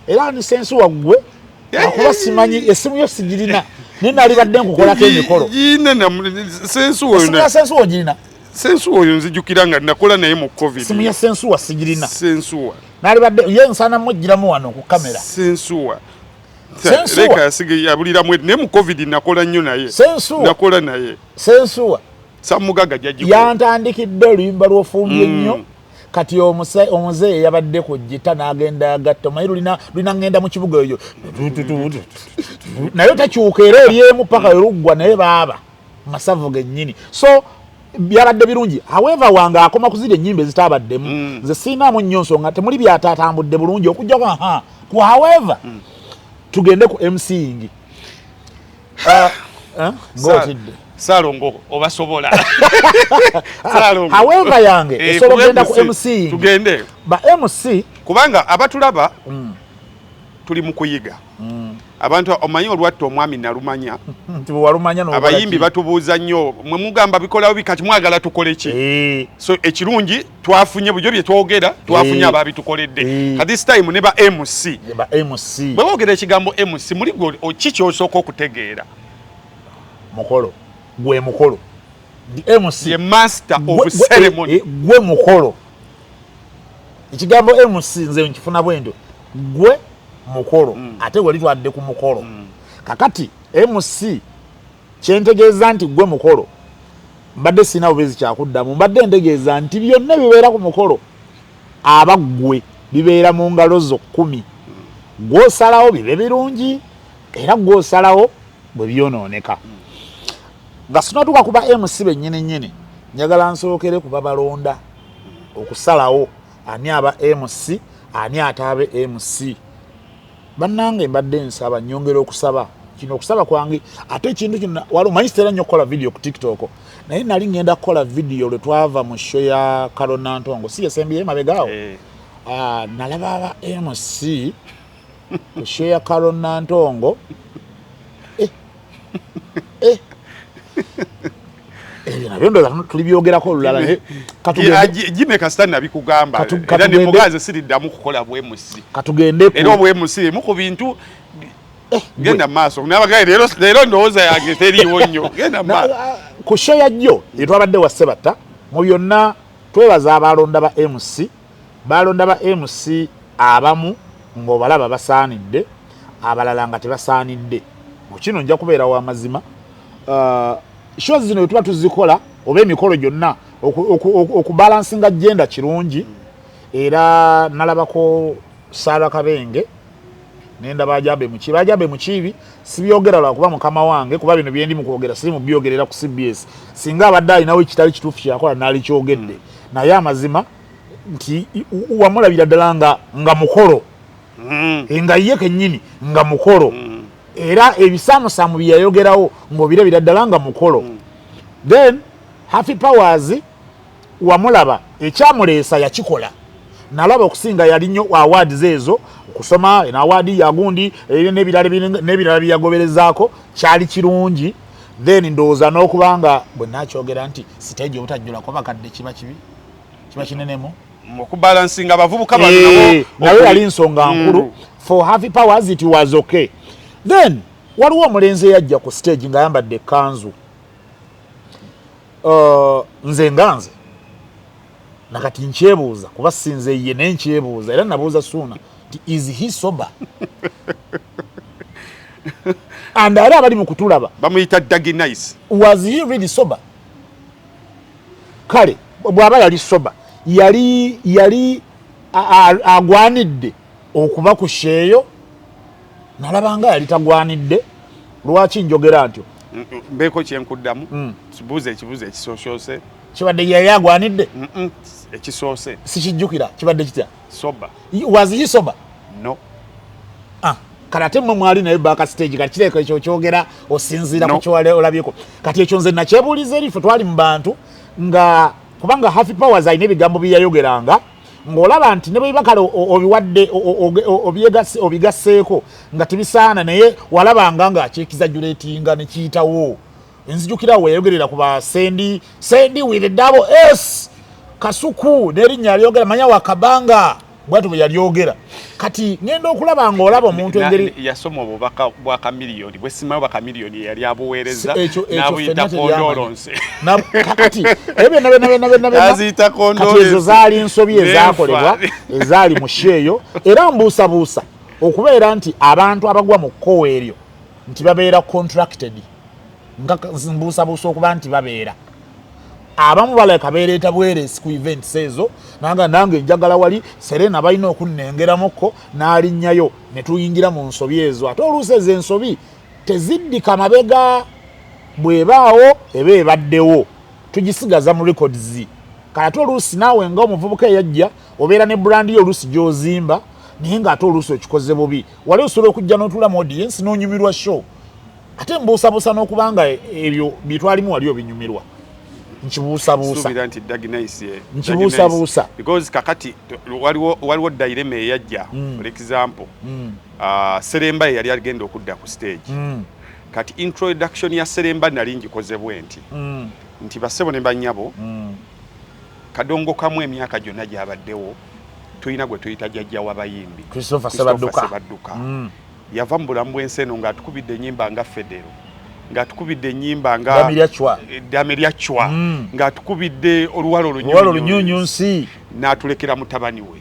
era ndise ensuwa gwe akuba simanyi esimu yo sigirina naye nalibadde nkukolako emikolo sensuwa ogirina sensuwa oyo nzijukira nga nakola naye mu covid simu ya sensuwa sigirina sensuwa nalibadde ye nsana mujjiramu wano ku kamera sensuwa leka yasige yabuliramu ne mu covid nakola nnyo naye nakola naye sensuwa samugaga jajiko yantandikidde oluyimba lw'ofumbye nnyo kati omuzeeyi yabadde ku jjita n'agenda agatta mayi lulina ngenda mu kibuga eyo naye takyuka era eryemu paka eruggwa naye baaba masavu gennyini so byabadde birungi however wange akoma kuzira ennyimba ezitaabaddemu nze siinaamu nnyo nsonga temuli byataatambudde bulungi okujjako ku however tugende ku MCing ng'otidde Salongo obasobola however yange esobola kugenda ku MCing tugende ba MC kubanga abatulaba tuli mu kuyiga abantu omanyi olwatta omwami nalumanya abayimbi batubuuza nnyo mwe mugamba bikolawo bikati mwagala tukole ki so ekirungi twafunye bujo bye twogera twafunye ababitukoledde at this time ne ba MC bwe boogera ekigambo MC muli kiki osooka okutegeera mukolo gwe mukolo the MC ye master of ceremony gwe mukolo ekigambo MC nze nkifuna bwendo gwe mukolo ate wali twadde ku mukolo kakati MC kyentegeeza nti gwe mukolo mbadde sina bubezi kyakuddamu mbadde ntegeeza nti byonna bibeera ku mukolo aba ggwe bibeera mu ngalo zo 10 gw'osalawo bibe birungi era gw'osalawo bwe byonooneka nga sinatuuka kuba MC bennyini njagala nsookere kuba balonda okusalawo ani aba MC ani ataabe MC bannange mbadde nsaba nyongera okusaba kino okusaba kwange ate ekintu kino wali omanyi sitera nnyo okukola video ku TikTok naye nali ngenda kukola video lwe twava mu show ya Carol Nantongo si yasembiye mabegaawo nalaba aba MC ku show ya Carol Nantongo nabyo ndoza tulibyogerako olulala Jimmy Kasitani nabikugamba era ne mugaze siriddamu kukola bwe MC katugende era obwe MC mu ku bintu genda maaso nabagaye leero ndowooza yange teriiwo nnyo genda maaso ku show ya jjo etwabadde wa Sebata mu byonna twebaza abalonda ba MC abamu ng'obalaba basaanidde abalala nga tebasaanidde mu kino nja kubeera wa mazima shows zino tuba tuzikola oba emikolo gyonna okubalansinga agenda kirungi era nalabako Sara Kabenge nenda bajabe mukibi sibyogera lwa kuba mukama wange kuba bino byendi mu kwogera siri mu byogerera ku CBS singa abadde alinawo ekitali kituufu kyakola naali kyogedde naye amazima nti wamulabira ddala nga mukolo nga ye kennyini nga mukolo era ebisaamusaamu byeyayogerawo ng'obirabira ddala nga mukolo then Happy Powers wamulaba ekyamuleesa yakikola nalaba okusinga yali nnyo awards ezo okusoma ena award yagundi n'ebirala byagoberezaako kyali kirungi then ndowooza n'okubanga bwe nakyogera nti stage obutajjulako bakadde kiba kinenemu okubalansinga abavubuka nawe yali nsonga nkulu for Happy Powers it was okay. Then waliwo omulenzi eyajja ku stage ng'ayambadde ekkanzu nze nakati nkyebuuza kuba sinze ye naye nkyebuuza era nabuuza Suuna nti is he sober and era abali mu kutulaba bamuyita Dagi Nice was he really sober kale bw'aba yali sober yali agwanidde okuba ku sheeyo nalabanga yali tagwanidde lwaki njogera ntyo mbeeko kyenkuddamu kibuuza ekibuuzo ekisoosose kibadde yali agwanidde ekisoose sikijjukira kibadde kitya soba was he sober no kale ate mmwe mwali naye baaka stage kati kireka ekyo kyogera osinziira ku kyowale olabyeko kati ekyo nze nakyebuuliza eri ffe twali mu bantu nga kubanga Happy Powers alina ebigambo byeyayogeranga ng'olaba nti ne bwe biba kale obiwadde obigasseeko nga tibisaana naye walabanga ng'akyekizajjuleetinga ne kiyitawo nzijukirawo yayogerera ku ba sendi with double S Kasuku n'erinnya alyogera manya wakabanga bwatu bwe yalyogera kati ngenda okulaba ng'olaba omuntu engeri yasoma obubaka bwa kamiliyoni bwe simayo bakamiliyoni yali abuweereza n'abuyita condolence kati yaziyita condolence ezo zaali nsobi ezaakolebwa ezaali mu sheeyo era mbuusabuusa okubeera nti abantu abagwa mu kkowa eryo nti babeera contracted nga mbuusabuusa okuba nti babeera abamu baleka beereeta bwereesi ku events ezo nange njagala wali Serena balina okunnengeramukko n'alinnyayo ne tuyingira mu nsobi ezo ate oluusi ezo ensobi teziddika mabega bwebaawo eba ebaddewo tugisigaza mu records kale ate oluusi naawe nga omuvubuka eyajja obeera ne brandi yo oluusi gy'ozimba naye ng'ate oluusi okikoze bubi wali osobola okujja n'otuula mu audience n'onyumirwa show ate mbuusabuusa n'okubanga ebyo byetwalimu wali obinyumirwa nkibuusabuusa because kakati waliwo Daireme eyajja for example Seremba yali agenda okudda ku stage kati introduction ya Seremba nali ngikoze bwenti nti bassebo ne bannyabo kadongo kamu emyaka gyonna gyabaddewo tulina gwe tuyita jjajja w'abayimbi Christopher Sebadduka yava mu bulamu bw'ensi eno ng'atukubidde ennyimba nga Federo ng'atukubidde ennyimba nga Dameria Chwa ng'atukubidde oluwalo olunyunyunsi n'atulekera mutabani we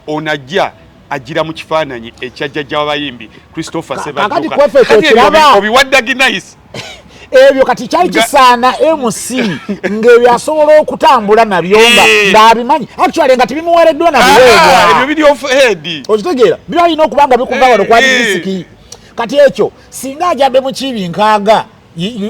onajja agira mu kifaananyi ekyajjajja w'abayimbi Christopher Sebaduka kakati kwefe ekyo kiraba obiwadde nice ebyo kati kyali kisaana MC ng'ebyo asobola okutambula nabyo ng'abimanyi actually nga tibimuweereddwa na biweebwa ebyo biri off head okitegeera byalina okuba nga bikuva wano kwa disiki kati ekyo singa ajabbe mu kibi nkaaga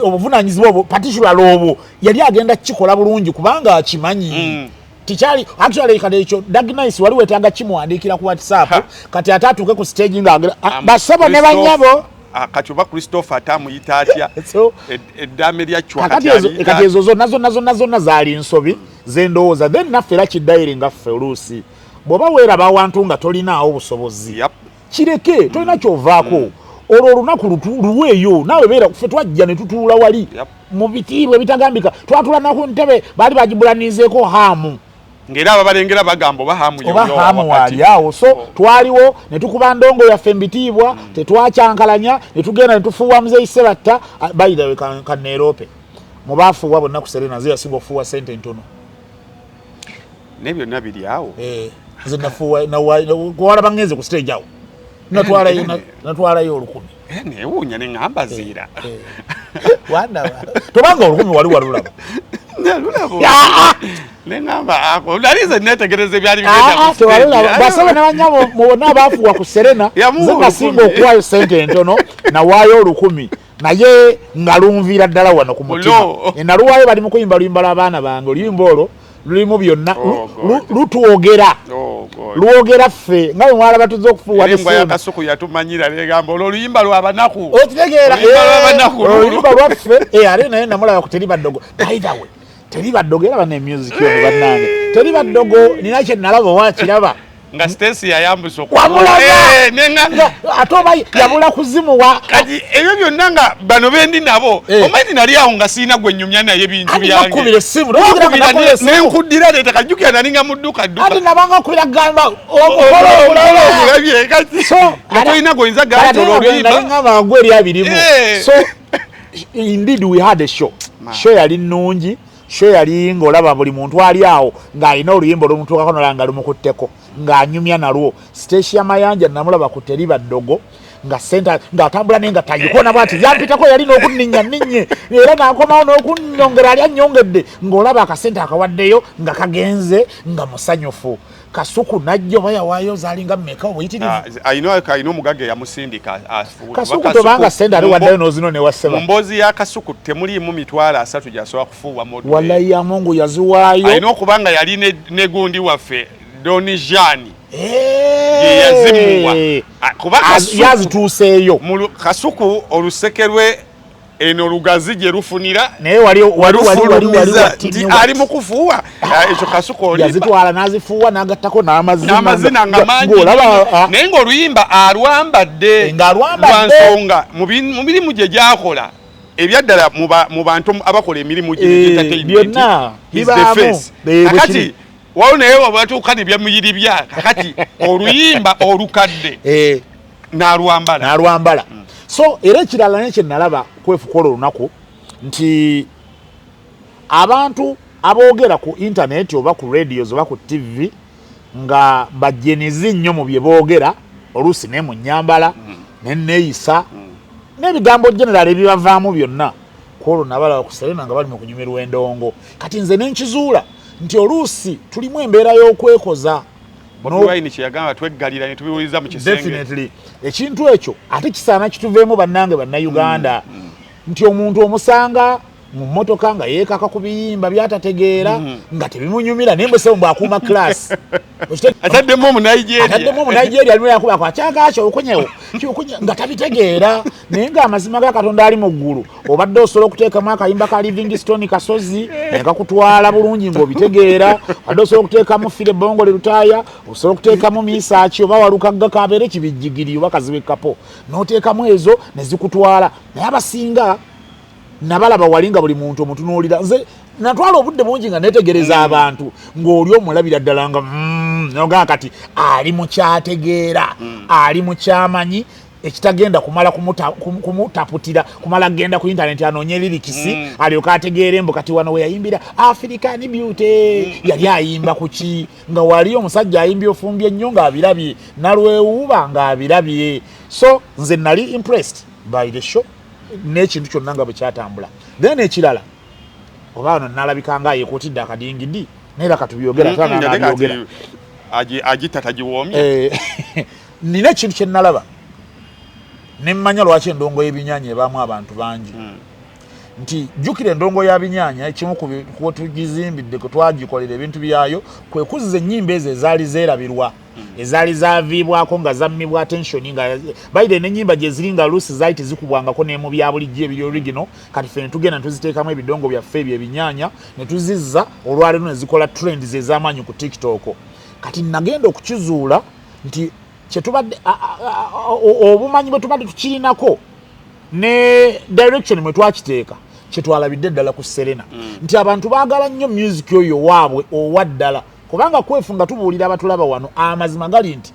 obuvunaanyizibwa obwo particular obwo yali agenda kukikola bulungi kubanga akimanyi tichali actually kati ekyo Dagnise wali wetaaga kimuwandiikira ku WhatsApp kati atatuuke ku stage nga basabo ne banyabo kati oba Christopher atamuyita atya eddame lya chwa kati ezo zonna zaali nsobi zendowooza then naffe era kiddaire ngaffe oluusi bw'oba weeraba awantu nga tolinaawo obusobozi kireke tolina kyovaako olwo olunaku luweeyo naawe beera ffe twajja ne tutuula wali mu bitiibwa ebitagambika twatula naku ntebe baali bagibulanizeeko haamu ngera ababalengera bagamba oba haamu waali awo so twaliwo ne tukuba ndongo yaffe mbitiibwa tetwakyankalanya ne tugenda ne tufuuwa muzeeyi Sebatta bayidawe kaneerope mu baafuuwa bonna ku Serena ze yasinga okufuuwa sente ntono ne byonna biri awo nze nafuuwa kuwalaba ngenze ku stage awo natwalayo 1000 newuunya ne ŋŋamba ziira tobanga 1000 wali walulaba neŋŋamba nalize netegereza ebyali basaba ne banyabo bonna abaafuuwa ku Serena ze nasinga okuwaayo sente entono nawaayo 1000 naye nga lunviira ddala wano ku mutima naluwaayo bali mu kuyimbaluyimba abaana bange oluyimba olwo lulimu byonna lutwogera lwogera ffe nga bwe mwalaba tuzza okufuuwa Kasuku yatumanyira negamba olwo oluyimba lwabanaku okitegeera oluyimba lwaffe ate naye namulaba ku Teribaddogo baidawe Teribaddogo era bane music yo bannange Teribaddogo nina kye nalaba wakiraba nga Stacy yayambusa nenga atoba yabula kuzimuwa kati ebyo byonna nga bano bendi nabo omaiti nali awo nga siina gwe nnyumya naye bintu byange nakubira essimu nenkudira leeta kajjukira nali nga mudduka dduka ati nabanga okubira gamba olabye kati tolina goyinza gaatola oluyimba nga bagwe eri abirimu so indeed we had a show yali nnungi show yali ng'olaba buli muntu ali awo ng'alina oluyimba olw'omutuukako nolanga lumukutteko ng'anyumya nalwo siteesi y'amayanja namulaba ku Teribaddogo nga senta ng'atambula naye nga tayikona bwati yampitako yalina okunninnya era n'akomawo n'okunnyongera ali annyongedde ng'olaba akasente akawaddeyo nga kagenze nga musanyufu Kasuku najjo bayawaayo zaalinga mmeka obuyitirivu ayina omugagga yamusindika Kasuku tobanga sente ali waddayo n'ozino ne wasseba mu mboozi ya Kasuku temuliimu mitwalo 3 gy'asobola kufuuwa modu wallahi ya Mungu yaziwaayo ayina okuba nga yali ne gundi waffe Doni Jani yazimuwa kuba yazituuseeyo Kasuku olusekerwe eno lugazi gye lufunira naye wali ali mu kufuuwa ekyo Kasuku oli yazitwala n'azifuuwa n'agattako n'amazina nga mangi naye ng'oluyimba alwambadde lwa nsonga mu mirimu gye gyakola ebyaddala mu bantu abakola emirimu gyentertainment kakati waliwo naye wabatuuka ne byamuyiribya kakati oluyimba olukadde n'alwambala so era ekirala nekye nalaba kwefukola olunaku nti abantu aboogera ku internet oba ku radios oba ku TV nga bajenizi nnyo mu bye boogera oluusi ne mu nnyambala neneeyisa n'ebigambo general ebibavaamu byonna kwolwo nabalaba ku Serena nga bali mu kunyumirwa endongo kati nze nenkizuula nti oluusi tulimu embeera y'okwekoza definitely ekintu ekyo ate kisaana kituveemu bannange bannayuganda nti omuntu omusanga mu mmotoka nga yeekaka ku biyimba byatategeera nga tebimunyumira naye mbese mbwakuuma class ataddemu omunigeria alimu yakuba ku akyagakyo okunyewo nga tabitegeera naye ng'amazima ga Katonda ali mu ggulu obadde osobola okuteekamu akayimba ka Livingstone Kasozi ne kakutwala bulungi ng'obitegeera obadde osobola okuteekamu Fire Bongo le Lutaaya osobola okuteekamu Misaaki oba Walukagga kabeere kibijjigiri oba Kazibe Kapo n'oteekamu ezo ne zikutwala naye abasinga nabalaba walinga buli muntu omutunuulira nze natwala obudde bungi nga netegereza abantu ng'oli omulabira ddala nga nogaa kati ali mu kyategeera ali mu kyamanyi ekitagenda kumala kumutaputira kumala genda ku internet anoonye lirikisi alyoka ategeera embo kati wano we yayimbira African Beauty yali ayimba kuki nga wali omusajja ayimbye ofumbye nnyo ng'abirabye nalwewuuba ng'abirabye so nze nali impressed by the show n'ekintu kyonna nga bwe kyatambula then ekirala oba wano nalabika nga yeekuutidde akadingidi naye katubyogera tananabyogera agitatagiwoomye nina ekintu kye nalaba nemmanya lwaki endongo y'ebinyaanya ebaamu abantu bangi nti jjukira endongo ya binyaanya ekimu ku tugizimbidde kwe twagikolera ebintu byayo kwe kuzza ennyimba ezo ezaali zeerabirwa ezaali zaaviibwako nga zammibwa attention nga baire n'ennyimba gye ziri nga luusi zaali tezikubwangako ne mu bya bulijjo ebiri original kati ffe ne tugenda ne tuziteekamu ebidongo byaffe ebyo ebinyaanya ne tuzizza olwaleero ne zikola trends ez'amaanyi ku TikTok kati nagenda okukizuula nti kyetubadde obumanyi bwe tubadde tukirinako ne direction mwe twakiteeka kyetwalabidde ddala ku Serena nti abantu baagala nnyo music oyo waabwe owa ddala kubanga kwefu nga tubuulira abatulaba wano amazima gali nti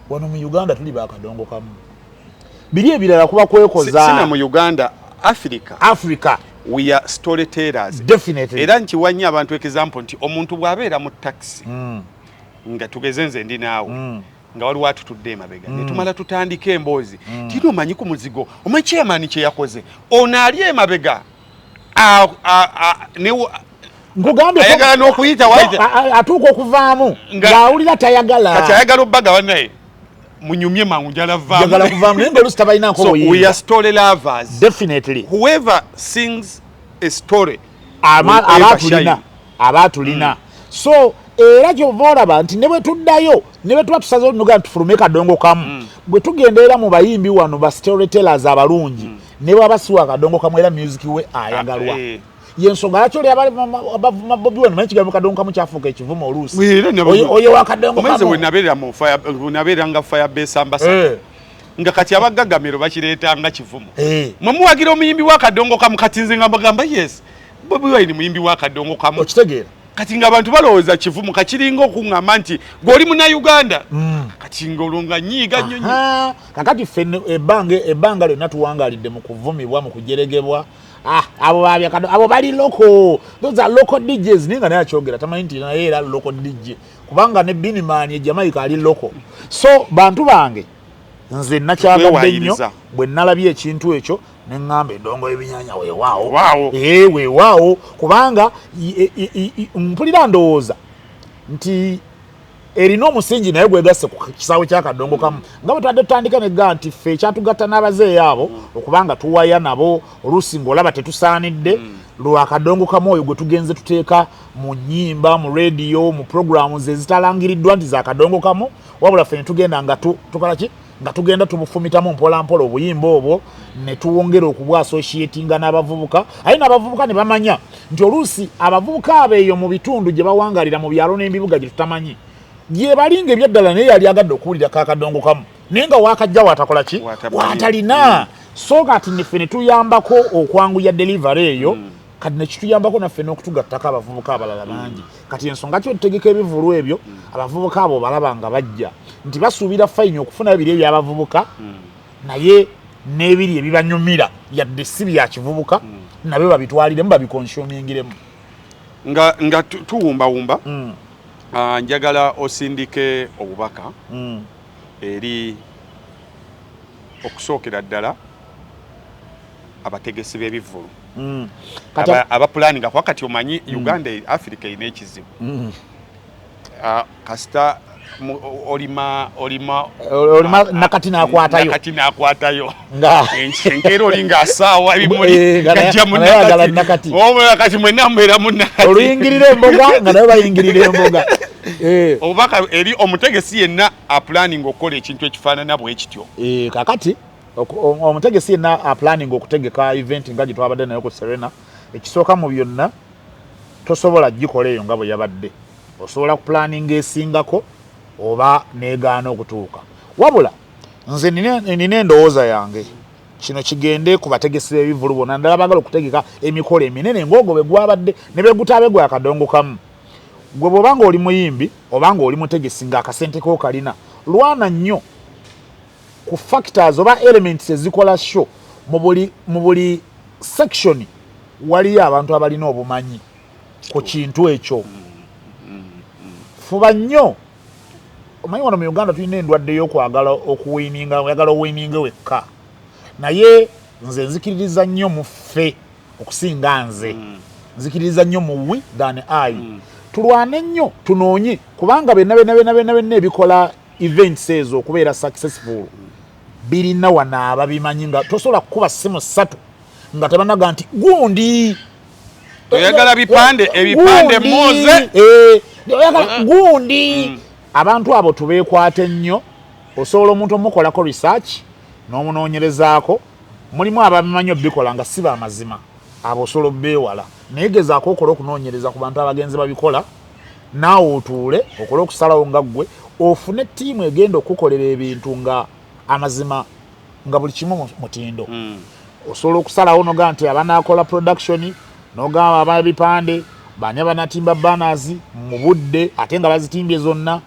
wano mu Uganda tuli baakadongo kamu biri ebirala kuba kwekoza sina mu Uganda Africa we are storytellers definitely era nkiwa nnyo abantu example nti omuntu bw'abeera mu taxi nga tugeze nze ndi naawe nga waliwo atutudde emabega ne tumala tutandika emboozi tino omanyi ku muzigo omanyi chairman kye yakoze ono ali emabega ngugambe ayagala n'okuyita waite atuuka okuvaamu ng'awulira tayagala kati ayagala obbaga wannaye munyumye mangu njala jagala kuvaamu naye ng'oluusi tabalinaako so we are story lovers definitely whoever sings a story abaatulina so era kyova olaba nti ne bwe tuddayo ne bwe tuba tusazeewo nuga tufulume kadongo kamu bwe tugenda era mu bayimbi wano ba storytellers abalungi ne bwabasiwa akadongo kamu era music we ayagalwa yensonga lwaki oli ababobi wano manyi kigambo kadongo kamu kyafuuka ekivumo oluusi oyo wakadongo omwezi wenabeeranga firebase ambassador nga kati abagagamiro bakireetanga kivumo mwemuwagira omuyimbi w'akadongo kamu kati nze nga mbagamba yes bobi wine muyimbi w'akadongo kamu okitegeera kati nga abantu balowooza kivumu kakiringa okuŋŋamba nti gweoli munnauganda kati ng'olwo nyiiga nnyonyi kakati ffe ebbanga lyonna tuwangalidde mu kuvumibwa mu kujeregebwa abo bali loko those are local DJs naye nga naye akyogera tamanyi nti naye era local DJ kubanga ne Binimani e Jamaica ali loko so bantu bange nze nakyagadde nnyo bwe nalabye ekintu ekyo ne ŋŋamba endongo y'ebinyaanya weewaawo kubanga mpulira ndowooza nti erina omusingi naye gwegasse ku kisaawe ky'akadongo kamu nga bwe twadde tutandika negga nti ffe ekyatugatta n'abazeeyi abo okubanga tuwaya nabo oluusi ng'olaba tetusaanidde lwakadongo kamu oyo gwe tugenze tuteeka mu nnyimba mu rediyo mu programs ezitalangiriddwa nti zakadongo kamu wabula ffe ne tugenda nga tukolaki nga tugenda tubufumitamu mpola mpola obuyimba obwo ne tuwongera okubwa associatinga n'abavubuka aye n'abavubuka ne bamanya nti oluusi abavubuka abeeyo mu bitundu gye bawangalira mu byalo n'ebibuga gye tutamanyi gye balinga ebyaddala naye yali agadde okuwulira kakadongo kamu naye nga wakajja watakola ki watalina so kati neffe ne tuyambako okwanguya delivery eyo kati nekituyambako naffe n'okutugattako abavubuka abalala bangi kati ensonga ki otutegeka ebivulu ebyo abavubuka abo balaba nga bajja nti basuubira fayini okufuna ebiri eby'abavubuka naye n'ebiri ebibanyumira yadde si bya kivubuka nabyo babitwaliremu babikonsumingiremu nga tuwumbawumba njagala osindike obubaka eri okusookera ddala abategesi b'ebivulu abapulaninga kuba kati omanyi Uganda Africa erina ekizibu kasita olima nakati nakwatayo enkeera oli ng'asaawa ebimuli gajja munnakati kati mwenna mubeera munnakati oluyingirira emboga nga nayo bayingirira emboga obubaka eri omutegesi yenna apulaninga okukola ekintu ekifaanana bwe kityo kakati omutegesi yenna apulaninga okutegeka event nga gye twabadde nayo ku Serena ekisooka mu byonna tosobola gikola eyo nga bwe yabadde osobola kupulaninga esingako oba negaana okutuuka wabula nze nina endowooza yange kino kigende ku bategesi b'ebivulu bonna ndala baagala okutegeka emikolo eminene ng'ogwo bwe gwabadde ne bwe gutaabe gwa kadongo kamu gwe bw'oba ng'oli muyimbi oba ng'oli mutegesi ng'akasente ko kalina lwana nnyo ku factors oba elements ezikola show mu buli section waliyo abantu abalina obumanyi ku kintu ekyo. Fuba nnyo omanyi wano mu Uganda tulina endwadde y'okwagala okuwininga, oyagala owininge wekka, naye nze nzikiririza nnyo mu ffe okusinga nze, nzikiririza nnyo mu we than I. Tulwane nnyo tunoonye kubanga benna ebikola events ezo okubeera successful birina wana ababimanyi nga tosobola kukuba ssimu 3 nga tebanaga nti gundi oyagala ebipande moze oyagala gundi. Abantu abo tubeekwate nnyo, osobola omuntu omukolako research n'omunoonyerezaako, mulimu ababimanyi obikola nga si bamazima, abo osobola beewala, naye gezaako okola okunoonyereza ku bantu abagenzi babikola, naawe otuule okole okusalawo nga ggwe ofune ttiimu egenda okukolera ebintu nga amazima nga buli kimu mutindo. Osobola okusalawo noga nti abanaakola production nogamba ababipande banya banatimba banners mu budde ate nga bazitimbye zonna,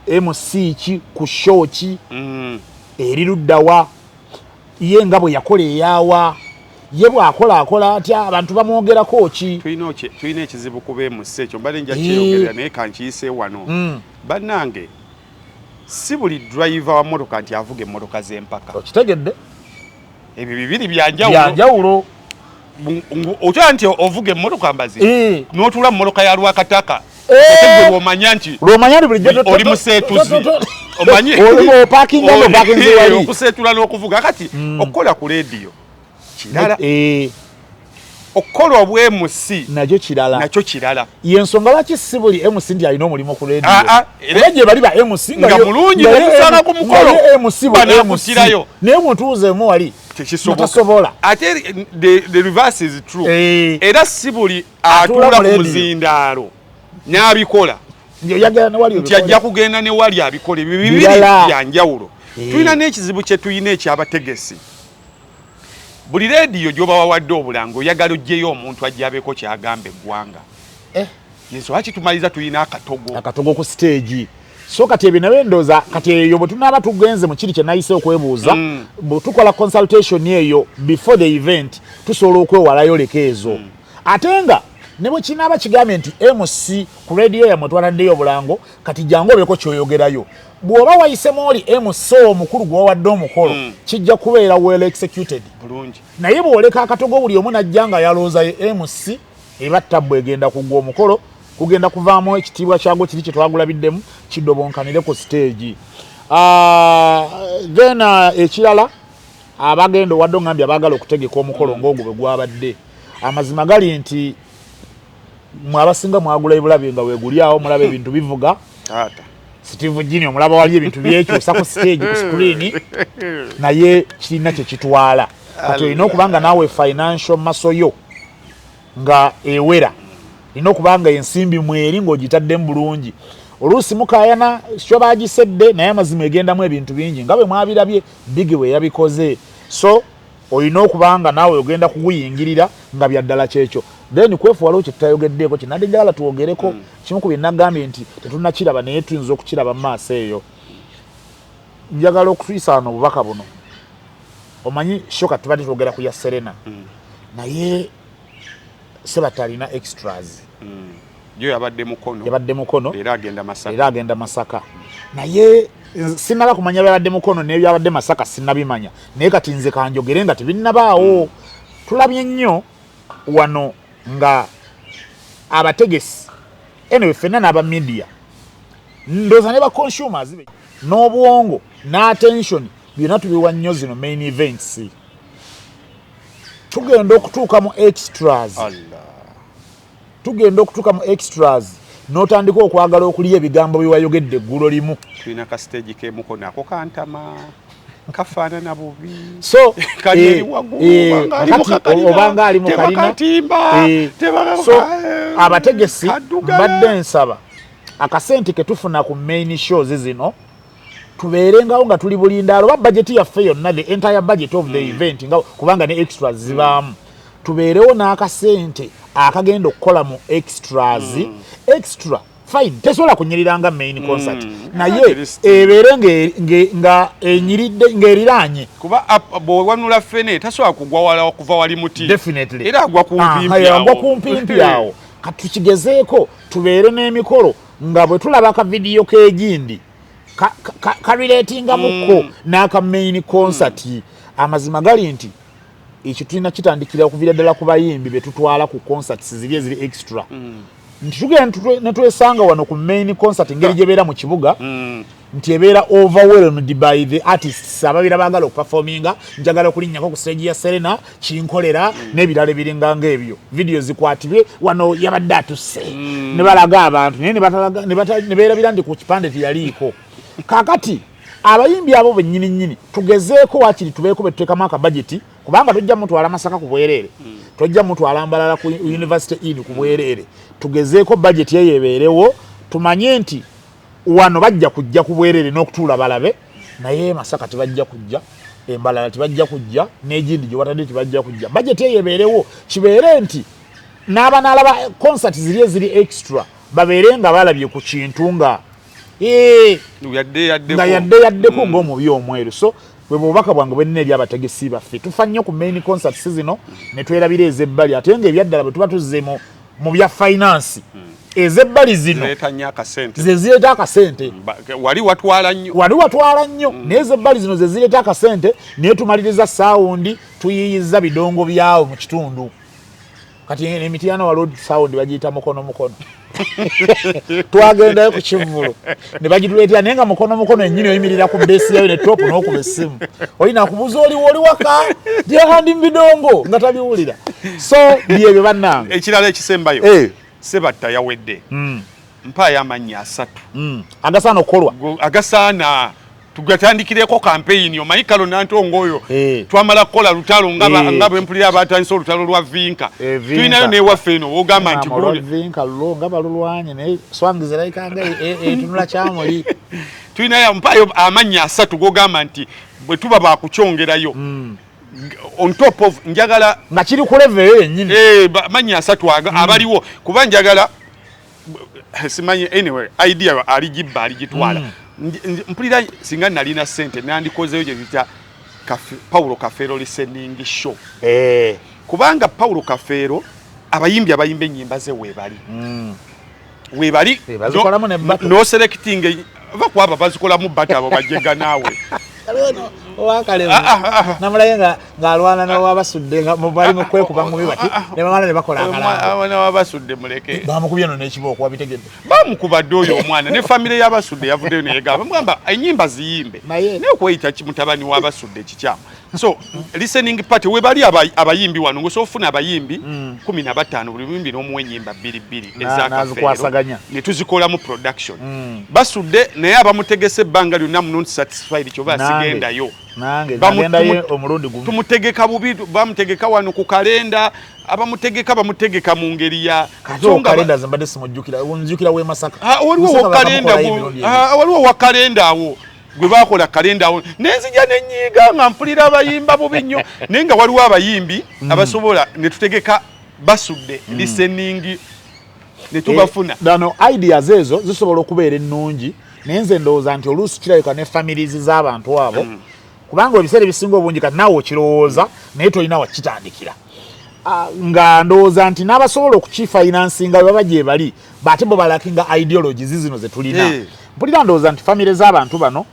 MC ki ku show ki eri luddawa, ye nga bwe yakola eyawa, ye bw'akola atya, abantu bamwogerako ki. Tulina ekizibu ku MC ekyo mbadde nja kyeyogerera naye kankiyise wano. Bannange si buli driver wa motoka nti avuga emmotoka z'empaka. Okitegedde? Ebyo bibiri byanjawulo. Otya nti ovuga emmotoka mbazi n'otuula mu mmotoka ya lwakataka otegwe lw'omanya nti oli museetuzi, omanyi okuseetula n'okuvuga. Kati okukola ku leediyo kirala, okukola obwemusi nakyo kirala. Yensonga lwaki si buli MC ndi alina omulimu ku leediyo era gye bali ba MC nga mulungi nemusala ku mukolo banakutirayo, naye mutuuzeemu wali tekisobola. Ate the reverse is true. Era si buli atuula ku muzindaalo n'abikola nti ajja kugenda ne wali abikola. Ebyo bibiri byanjawulo. Tulina n'ekizibu kye tulina ekyabategesi. Buli leediyo gy'oba wawadde obulango oyagala oggyeyo omuntu ajja abeeko kyagamba eggwanga. Yesu lwaki tumaliza tulina akatogo ku stage. So kati ebyo nawe ndooza kati eyo bwe tunaaba tugenze mu kiri kye nayise okwebuuza, bwe tukola consultation eyo before the event tusobola okwewalayo leka ezo. Ate nga ne bwe kinaaba kigambye nti MC ku leediyo yammwe twaladdeyo obulango, kati jangu obeeko kyoyogerayo. Bw'oba wayisemu oli MC omukulu gwewawadde omukolo kijja kubeera well executed bulungi. Naye bw'oleka akatogo buli omu najja nga yalooza ye MC eba tabbu egenda kugwa omukolo, kugenda kuvaamu ekitiibwa kyagwo kiri kye twagulabiddemu kidobonkanire ku stage. Then ekirala abagenda wadde ngambye abaagala okutegeka omukolo ng'ogwo bwe gwabadde, amazima gali nti mwabasinga mwagula ebulabe nga weegulyawo mulaba ebintu bivuga. Steve Jini omulaba wali ebintu byekyusa ku stage ku screen, naye kirina kye kitwala. Kati olina okuba nga naawe financial masoyo nga ewera, olina okuba nga ensimbi mweri ng'ogitaddemu bulungi. Oluusi mukayana kyo baagisedde naye amazima egendamu ebintu bingi nga bwe mwabirabye Big bwe yabikoze. So olina okuba nga naawe ogenda kuguyingirira nga byaddala kyekyo. Then kwefuwalawo kye tutayogeddeeko kye nadde njagala tuwogereko kimu ku bye nagambye nti tetunnakiraba naye tuyinza okukiraba mu maaso eyo. Njagala okutuyisa wano obubaka buno. Omanyi shoka tubadde twogera ku ya Serena naye Sebata alina extras. Yo yabadde mukono era agenda Masaka. Naye sinaba kumanya byabadde mukono n'ebyabadde Masaka sinnabimanya, naye kati nze kanjogere nga tebinnabaawo. Tulabye nnyo wano nga abategesi anyway ffenna n'aba media ndooza ne ba consumers n'obwongo n'attention byonna tubiwa nnyo zino main events. Tugenda okutuuka mu extras n'otandika okwagala okuliya ebigambo bye wayogedde eggulo limu. Tulina ka stage k'emukono ako kantama kafaanana bubi. So obanga ali mu kalina so abategesi mbadde nsaba akasente ke tufuna ku main shows zino tubeerengawo nga tuli bulindaalo ba budget yaffe yonna, the entire budget of the event nga kubanga ne extras zibaamu, tubeerewo n'akasente akagenda okukola mu extras. Extra fine tesobola kunyirira main concert naye ebeere nga enyiridde ng'eriranye kuba bw'owanula fene tasobola kugwa wala kuva wali muti definitely era agwa kumpimpi awo katukigezeeko tubeere n'emikolo nga bwe tulaba ka video k'egindi karelatinga muko n'aka main concert amazima gali nti ekyo tulina kitandikira okuvira ddala ku bayimbi be tutwala ku concerts ziri extra nti tugenda netwesanga wano ku main concert ngeri gyebeera mu kibuga nti ebeera overwhelmed by the artists ababira baagala okuperforminga njagala okulinnyako ku stage ya Serena kinkolera n'ebirala ebiringa ng'ebyo video zikwatibwe wano yabadde atuse ne balaga abantu naye ne beerabira ndi ku kipande teyaliiko kakati abayimbi abo bennyini tugezeeko wakiri tubeeko betuteekamu akabajeti kubanga tujja mutwala Masaka ku bwereere tujja mutwala Mbalala ku University Inn ku bwereere tugezeeko budget eyo ebeerewo tumanye nti wano bajja kujja ku bwereere n'okutuula balabe naye Masaka tebajja kujja Mbalala tebajja kujja n'egindi gye watadde tebajja kujja budget eyo ebeerewo kibeere nti n'abanaalaba concert ziri extra babeere nga balabye ku kintu nga yaddeko ng'omubi omweru so bwe bubaka bwange bwenina eri abategesi baffe tufa nnyo ku main concerts zino ne twerabira ez'ebbali ate ng'ebyaddala bwe tuba tuzze mu bya finance ez'ebbali zino ze zireeta akasente wali watwala nnyo naye ez'ebbali zino ze zireeta akasente naye tumaliriza saawundi tuyiyiza bidongo byawo mu kitundu kati emitiano wa road sound bagiyita mukono twagendayo ku Kivvulu ne bagituleetera naye nga mukono ennyini oyimirira ku besi yayo ne top n'okuba essimu olina kubuza oli waka lyahandi mbidongo nga tabiwulira so byebyo bannange ekirala ekisembayo Sebatta yawedde mpaayo amannya 3 agasaana okukolwa agasaana tugatandikireko campaign omanyi kalo nantongo oyo twamala kukola lutalo nga bwempulira abatandisa olutalo lwa Vinka tulinayo newaffe eno wogamba nti Vinka lulo nga balulwanye naye swangize laikanga etunula kyamuli tulinayo mpayo amannya 3 gogamba nti bwe tuba bakukyongerayo on top of njagala nga kiri ku level yennyini mannya 3 abaliwo kuba njagala simanyi anyway idea aligibba aligitwala mpulira singa nalina sente nandikozeyo gye bita Paulo Kafero listening show kubanga Paulo Kafero abayimbi ennyimba ze weebali no selecting vakwaba bazikolamu bata abo bajega naawe namulaye ng'alwana n'owabasudde nga mubali mu kwekuba ngumi bati ne bamala ne bakola akalala wabasudde muleke bamukubye no n'ekibo okuba bitegedde bamukubadde oyo omwana ne famire y'abasudde yavuddeyo neyegamba mugamba ennyimba ziyimbe naye okweyita kimutabani w'abasudde kikyamu so listening party webali abayimbi wano ngosobola ofuna abayimbi 15 buli muyimbi n'omuwa ennyimba 2 ezakafeero ne tuzikolamu production basudde naye abamutegese ebbanga lyonna not satisfied kyoba asigendayo nange omulundi gumu tumutegeka bubi bamutegeka wano ku kalenda abamutegeka bamutegeka mu ngeri ya kalenda zambadde simujjukira unjukira we Masaka waliwo wa kalenda awo gwe bakola kalenda awo nenzija nenyiga nga mpulira abayimba bubi nnyo naye nga waliwo abayimbi abasobola ne tutegeka basudde listening ne tubafuna dano ideas ezo zisobola okubeera ennungi naye nze ndowooza nti oluusi kirabika ne families z'abantu abo kubanga ebiseera ebisinga obungi kati naawe okirowooza naye tolina wakitandikira nga ndowooza nti n'abasobola okukifinansinga baba gye bali bate bo balakinga ideologies zino ze tulina mpulira ndowooza nti famire z'abantu bano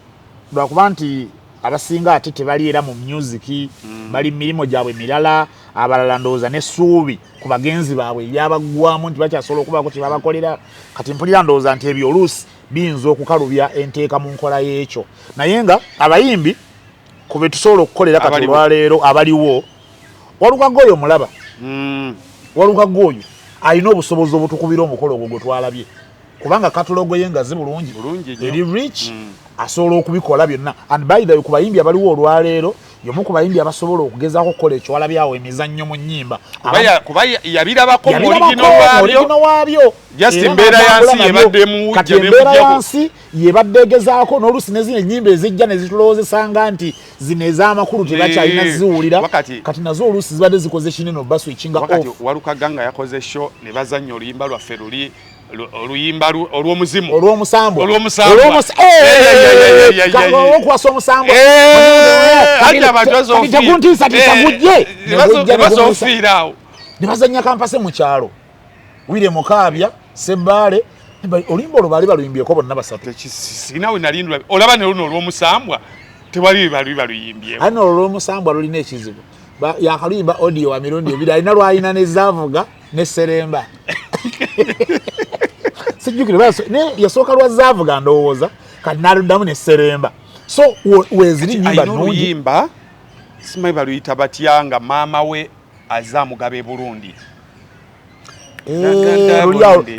lwakuba nti abasinga ate tebali era mu music bali mu mirimu gyabwe mirala abalala ndowooza n'essuubi ku bagenzi baabwe ebyabagwamu nti bakyasobola okubaako kye babakolera kati mpulira ndowooza nti ebyo oluusi biyinza okukalubya enteeka mu nkola y'ekyo naye nga abayimbi ku be tusobola okukolera kati olwaleero abaliwo walukaga oyo mulaba walukaga oyo alina obusobozi obutukubira omukolo ogwo gwe twalabye kubanga katalogo ye ngazi bulungi eri rich asobola okubikola byonna and by the way ku bayimbi abaliwo olwaleero yomu ku bayimbi abasobola okugezaako okukola ekyo walabyawo emizannyo mu nnyimba kuba yabirabako mu origino waabyo just embeera yansi yebaddemu kati embeera yansi yebadde egezaako n'oluusi ne zino ennyimba ezijja ne zitulowoozesanga nti zino ez'amakulu tebakyalina ziwulira kati nazo oluusi zibadde zikoze kinene oba switchinga off walukaga nga yakoze show ne bazannya oluyimba lwaffe luli oluyimba olw'omuzimu olw'omusambwa okuwasa omusambwa tebazofiiraawo ne bazannya kampase mu kyalo wire mukaabya Sebbaale oluyimba olwo baali baluyimbyeko bonna basatu sinawe nalindula olaba ne luno olw'omusambwa tewali bali baluyimbyeko ano olw'omusambwa lulina ekizibu yakaluyimba audio wa mirundi ebiri alina lwalina ne Zaavuga ne Seremba sijjukire yasooka lwa Zaavuga ndowooza kati n'aluddamu ne Seremba so weziri nnyimba nnungi oluyimba simanyi baluyita batya nga maama we azamugaba e Burundi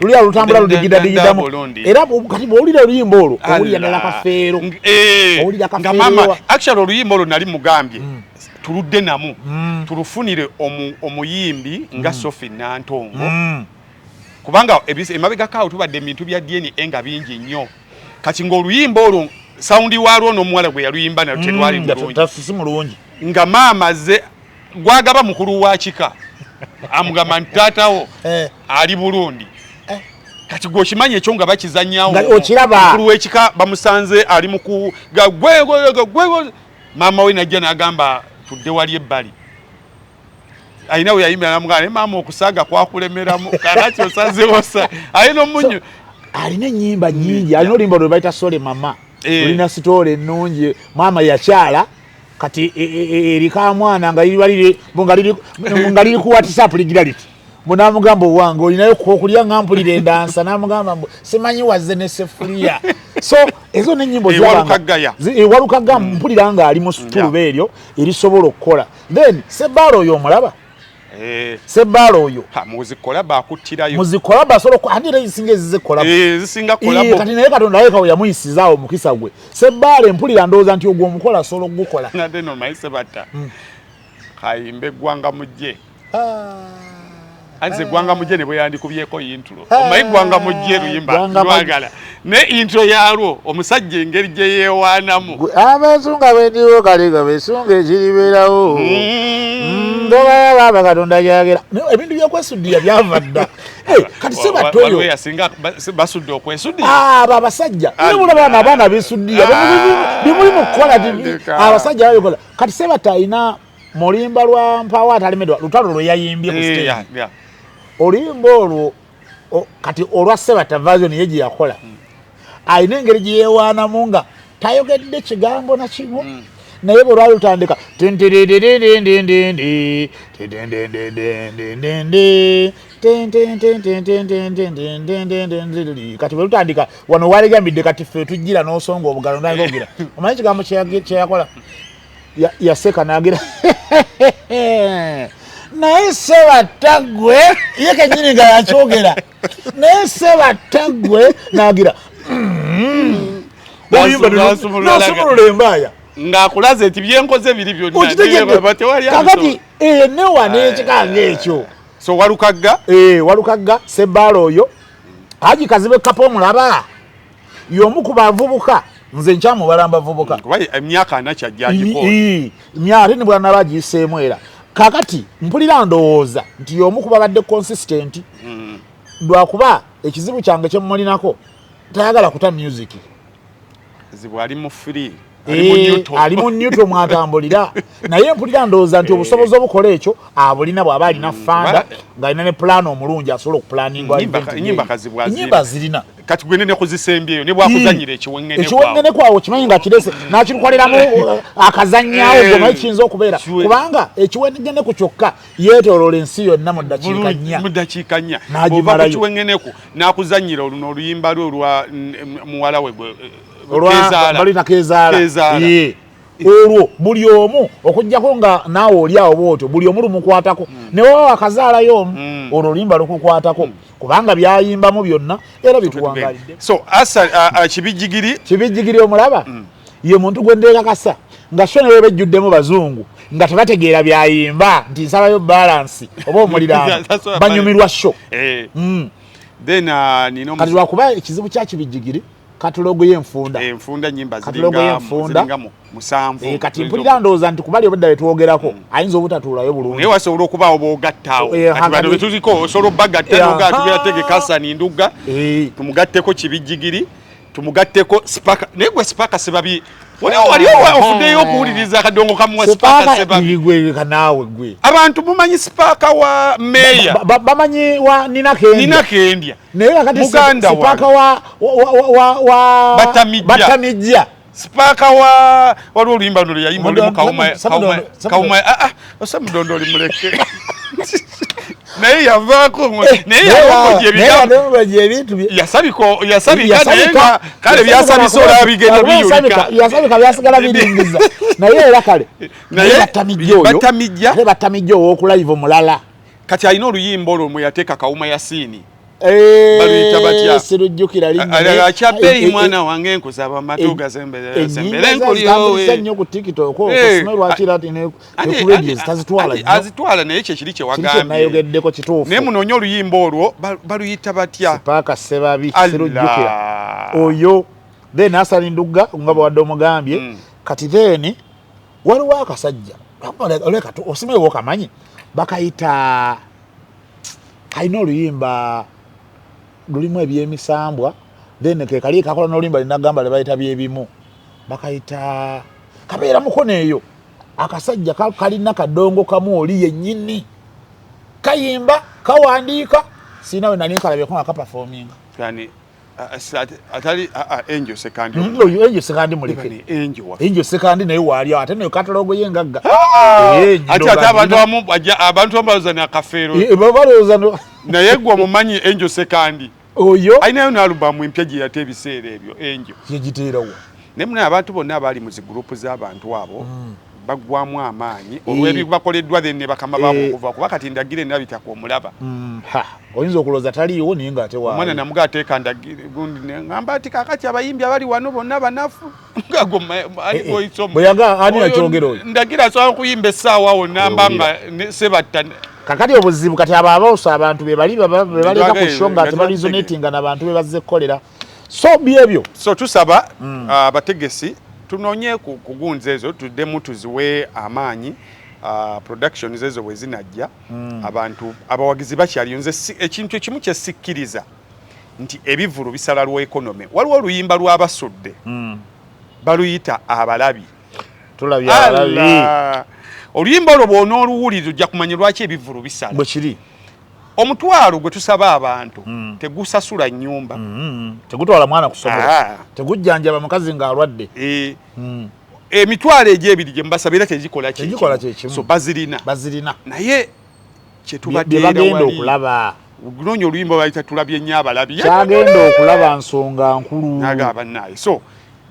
luli alutambula ludigidamu era kati bw'owulira oluyimba olwo owulira ddala kafeero nga maama actually oluyimba olwo nali mugambye tuludde namu tulufunire omuyimbi nga Sophie Nantongo kubanga emabegakaawo tubadde ebintu bya DNA nga bingi nnyo kati ng'oluyimba olwo sawundi waalwo n'omuwala gwe yaluyimba nayo tetwali mulungi nga maama ze gwagaba mukulu wa kika amugamba nti taatawo ali Burundi kati gwokimanyi ekyo nga bakizannyawo mukulu w'ekika bamusanze ali muku gwe maama we najja n'agamba tudde wali ebbali ayina we yayimbira namugamba maama okusaaga kwakulemeramu kakati osazewosa alina omunyu alina ennyimba nnyingi alina oluyimba lwe bayita Sole Mama olina sitoole ennungi maama yakyala kati erika mwana nga liri ku WhatsApp ligira liti munamugamba owange olinayo okulya nga mpulira endansa namugamba simanyi wazze ne sefuliya so ezo n'ennyimbo ewalukagga mpulira nga ali mu situlube eryo erisobola okukola then Sebbaale oyo omulaba Sebbaale oyo muzikola bakuttirayo muzikola basobola andi era ezisinga ezizikola kati naye Katonda aleka we yamuyisizaawo omukisa gwe Sebbaale mpulira ndowooza nti ogwo omukola asobola okugukola nate nomayise batta kayimba eggwanga mujje anze gwanga mujje ne bwe yandikubyeko yintulo omayi gwanga mujje luyimba lwagala ne intro yalwo omusajja engeri gye yeewaanamu abesunga bendiwo kaliga besunga ekiribeerawo ndoba baba Katonda gyagera ebintu byokwesuddiya byava dda kati sebatoyo yasinga basudde okwesuddiya abo abasajja nebulaba abaana besuddiya bimuli mu kukola abasajja babikola kati sebata alina mulimba lwa mpawo atalemedwa lutalo lwe yayimbye ku stage oluyimba olwo kati olwa Sebata version ye gye yakola alina engeri gye yeewaanamu nga tayogedde kigambo na kimu naye bwe lwali lutandika kati bwe lutandika wano waligambidde kati ffe tujjira n'osonga obugalo nagogera omanyi ekigambo kyeyakola yaseka nagira naye Sebata gwe ye kenyini nga yakyogera naye Sebata gwe nagira nasumulula embaaya ng'akulaze nti byenkoze biri byonna kakati newa n'ekikanga ekyo so walukagga walukagga Sebbaale oyo Haji Kazibe Kapa omulaba y'omu ku bavubuka nze nkyamubala bavubuka emyaka anakyajjagiko myaka ni bwana bagiseemu era kakati mpulira ndowooza nti y'omu ku babadde consistent lwakuba ekizibu kyange kye mulinako tayagala kuta music zibu ali mu free ali mu neutral mwatambulira naye mpulira ndowooza nti obusobozi obukola ekyo abulina bw'aba alina fanda ng'alina ne plan omulungi asobola okuplaninga ennyimba zirina kati gwe ne kuzisembyeyo ne bwakuzanyira ekiwengene kwawo kimanyi nga kirese n'akitukoleramu akazannyawo gomayi kiyinza okubeera kubanga ekiwengene ku kyokka yeetooloola ensi yonna mu ddakiika nnya ova ku kiwengeneku n'akuzanyira oluno oluyimba lwe olwa muwala we balina kezaala olwo buli omu okujjako nga naawe oli awo bwotyo buli omu lumukwatako ne waba akazaalayo omu olwo oluyimba lukukwatako kubanga byayimbamu byonna era bituwangalidde so asa kibijjigiri omulaba ye muntu gwe ndeekakasa nga so ne bebejjuddemu bazungu nga tebategeera byayimba nti nsabayo balansi oba omuliraano banyumirwa sho then kati lwakuba ekizibu kya kibijjigiri katalogo y'enfunda enfunda nyimba katalogo y'enfunda ziringa mu 7 kati mpulira ndowooza nti kubali obadde betwogerako ayinza obutatuulayo bulungi naye wasobola okubaawo boogattaawo kati bano betuziko osobola obbagatta noga tugeratege Kasani Ndugga tumugatteko Kibijjigiri tumugatteko Spaka naye gwe Spaka Sebabi waliwo ofuddeyo okuwuliriza akadongo kamu wa Spaka Sebabi gwe kanaawe gwe abantu mumanyi Spaka wa meya bamanyi wa Nina Kendya naye kakati Spaka wa Batamijja Spaka waliwo oluyimba luno yayimba lulimu Kawuma Osamudondo oli muleke naye yavaako naye yawomojja ebintu yasabika naye kale byasabisa olaba bigenda biyulika yasabika byasigala biringiza naye era kale batamijja ow'okulive omulala kati alina oluyimba olwo mwe yateeka Kawuma Yasini baluyita batya sirujjukira linnya akyapeeyi mwana wange nkusaba matuga sembere nkulyowe nnyo ku TikTok okosome lwakira ne ku radio azitwala naye kyekiri kye wagambye nayogeddeko kituufu naye munoonye oluyimba olwo baluyita batya Spaka Sebabi sirujjukira oyo then Kasani Ndugga nga bwadde omugambye kati then waliwo akasajja oleka osimewo kamanyi bakayita kalina oluyimba lulimu ebyemisambwa then ke kali kakola n'oluyimba linagamba lebayita byebimu bakayita kabeera mukono eyo akasajja kalina kadongo kamu oli yennyini kayimba kawandiika sina we nali nkalabyeko nga kaperforminga yani atali Angel Sekandi Angel Sekandi muleke Angel Sekandi naye wali ate ne katalogo yengagga ati abantu abazana akafero babaloza naye gwa mumanyi Angel Sekandi oyo ayinayo n'alubamu empya gye yate ebiseera ebyo Angel yegiteerawo ne muna abantu bonna abali mu zigrupu z'abantu abo bagwamu amaanyi olw'ebyo bakoleddwa ne bakama baabo okuva kuba kati ndagire nabita ku omulaba oyinza okulooza taliiwo naye ng'ate waawo omwana namuga ateeka ndagire gundi ngamba ati kakati abayimbi abali wano bonna banafu bweyaga ani yakyogera oyo ndagira asobola kuyimba essaawa wonna mbanga sebatta kakati obuzibu kati abo abawusa abantu be baleka ku show nga tebalizonatinga n'abantu be bazze kukolera so byebyo so tusaba abategesi tunoonye kugunza ezo tuddemu tuziwe amaanyi productions ezo bwe zinajja abantu abawagizi bakyaliyonze ekintu ekimu kyesikkiriza nti ebivulu bisala lwa economy waliwo oluyimba lw'abasudde baluyita abalabi tulabye abalabi oluyimba olwo bw'onooluwuliriza ojja kumanya lwaki ebivulu bisala bwe kiri omutwalo gwe tusaba abantu tegusasula nnyumba tegutwala mwana kusomera tegujjanjaba mukazi ng'alwadde emitwalo egy'ebiri gye mbasabira tegikola kyekimu so bazirina naye kyetubagenda okulaba gunoonya oluyimba bayita tulabye nnyo abalabi kyagenda okulaba nsonga nkulu nagabanaye so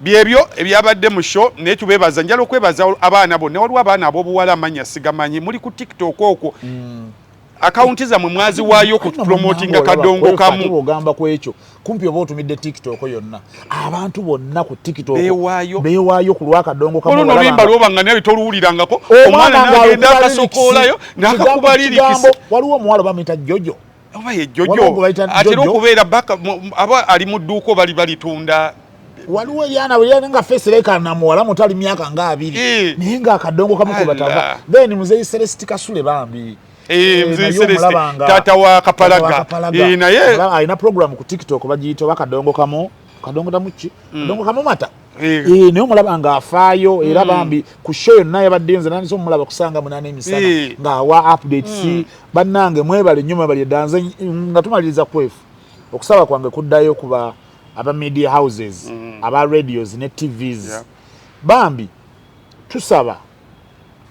byebyo ebyabadde mu show naye tubeebaza njala okwebaza abaana bonna waliwo abaana ab'obuwala amanya sigamanyi muli ku TikTok okwo akaunti zammwe mwazi waayo ku promotinga kadongo kamu ogamba ku ekyo kumpi oba otumidde TikTok yonna abantu bonna ku TikTok beewaayo ku lwakadongo kamu olwo oluyimba lwobanga naye toluwulirangako omwana n'agenda akasokoolayo n'akakuba lirikisi waliwo omuwala bamuyita Jojo oba ye Jojo atera okubeera baka aba ali mu dduuka oba balitunda waliwo eryana bwe nga face leka na muwala mutali myaka nga 2 naye nga akadongo kamu ko batava then muzeyi Celeste Kasule bambi tata wa Kapalaga naye alina program ku TikTok bagiyita bakadongo kamu kadongo tamuki kadongo kamu mata naye omulaba nga afaayo era bambi ku show yonna yabadde nze nani so omulaba kusanga munane emisana nga wa updates bannange mwebale nnyo mwebale danze nga tumaliriza kwefu okusaba kwange kuddayo kuba aba media houses aba radios ne TVs bambi tusaba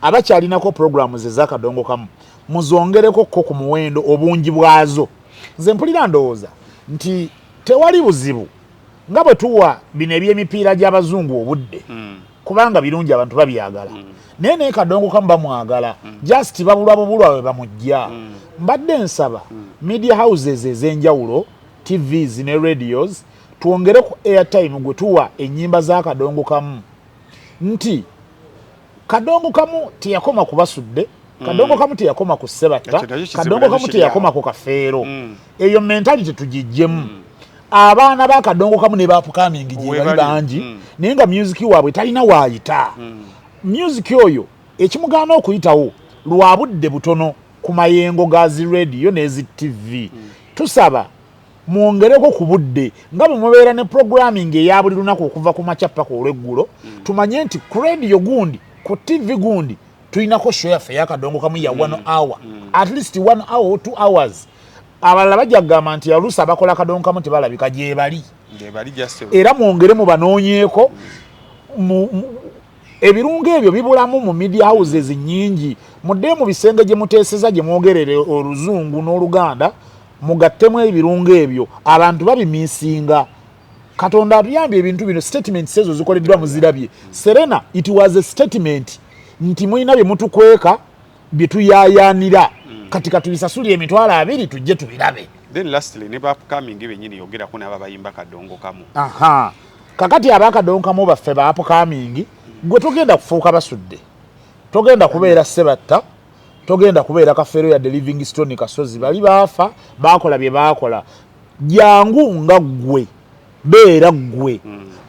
abakyalinako programs ezakadongo kamu muzongereko ko ku muwendo obungi bwazo nze mpulira ndowooza nti tewali buzibu nga bwe tuwa bino ebyemipiira gy'abazungu obudde kubanga birungi abantu babyagala naye kadongo kamu bamwagala just babulwa we bamujja mbadde nsaba media houses ez'enjawulo TVs ne radios tuongere ku airtime gwe tuwa ennyimba z'akadongo kamu nti kadongo kamu teyakoma kubasudde kadongo kamu teyakoma ku Sebatta kadongo kamu teyakoma ku Kafeero eyo mentality tugijjemu abaana bakadongo kamu ne bapukaming gye bali bangi naye nga music waabwe talina waayita music oyo ekimugaana okuyitawo lwa budde butono ku mayengo ga zi radio n'ezi TV tusaba mwongereko ku budde nga bwe mubeera ne programming eya buli lunaku okuva ku makya paka olweggulo tumanye nti ku radio gundi ku TV gundi tulinako show yaffe yakadongo kamu ya 1 hour at least 1 hour or 2 hours abalala bajja kugamba nti yaluusi abakola akadongo kamu tebalabika gye bali era mwongere mu banoonyeeko ebirungo ebyo bibulamu mu media houses nyingi mudde mu bisenge gye muteeseza gye mwogerere oluzungu n'oluganda mugattemu ebirungo ebyo abantu babimisinga Katonda atuyambye ebintu bino statements ezo zikoleddwa muzirabye Serena it was a statement nti mulina bye mutukweka bye tuyayanira kati katubisasuli emitwalo 2 tujje tubirabe then lastly ne upcoming benyini yogera kuna babayimba kadongo kamu kakati abakadongo kamu baffe ba upcoming gwe togenda kufuuka basudde togenda kubeera sebatta togenda kubeera kafero ya Livingstone Kasozi bali baafa bakola bye bakola jangu nga gwe beera gwe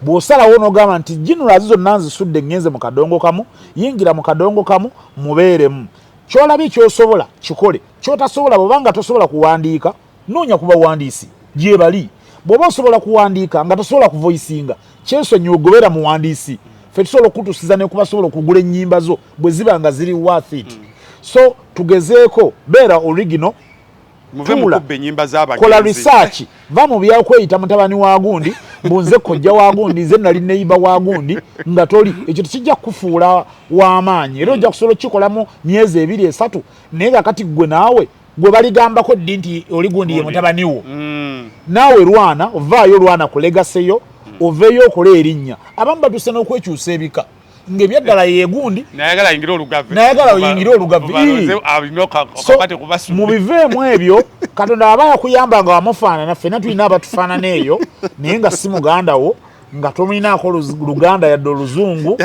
bw'osalawo n'ogamba nti General zonna nzisudde ngenze mu kadongo kamu yingira mu kadongo kamu mubeeremu kyolabye kyosobola kikole kyotasobola bw'obanga tosobola kuwandiika noonya kuba wandiisi gye bali bw'oba osobola kuwandiika nga tosobola kuvoisinga kyensonyi ogobeera muwandiisi ffe tusobola okutusiza ne kubasobola okugula ennyimba zo bwe ziba nga ziri worth it so tugezeeko beera original kola research va mu byakweyita mutabani wa gundi bunze kojja wa gundi nze nali neiba wa gundi nga toli ekyo tekijja kufuula w'amaanyi era ojja kusobola kikolamu myezi 2-3 naye kakati gwe naawe gwe baligambako ddi nti oli gundi ye mutabani wo naawe lwana ovaayo lwana ku legaseyo oveeyo okola erinnya abamu batuse n'okwekyusa ebika ng'ebyaddala yegundi nayagala oyingire olugavvi mubiveemu ebyo Katonda aba yakuyamba nga wamufaanana ffenna tulina abatufaanana eyo naye nga si muganda wo nga tomulinaako luganda yadde oluzungu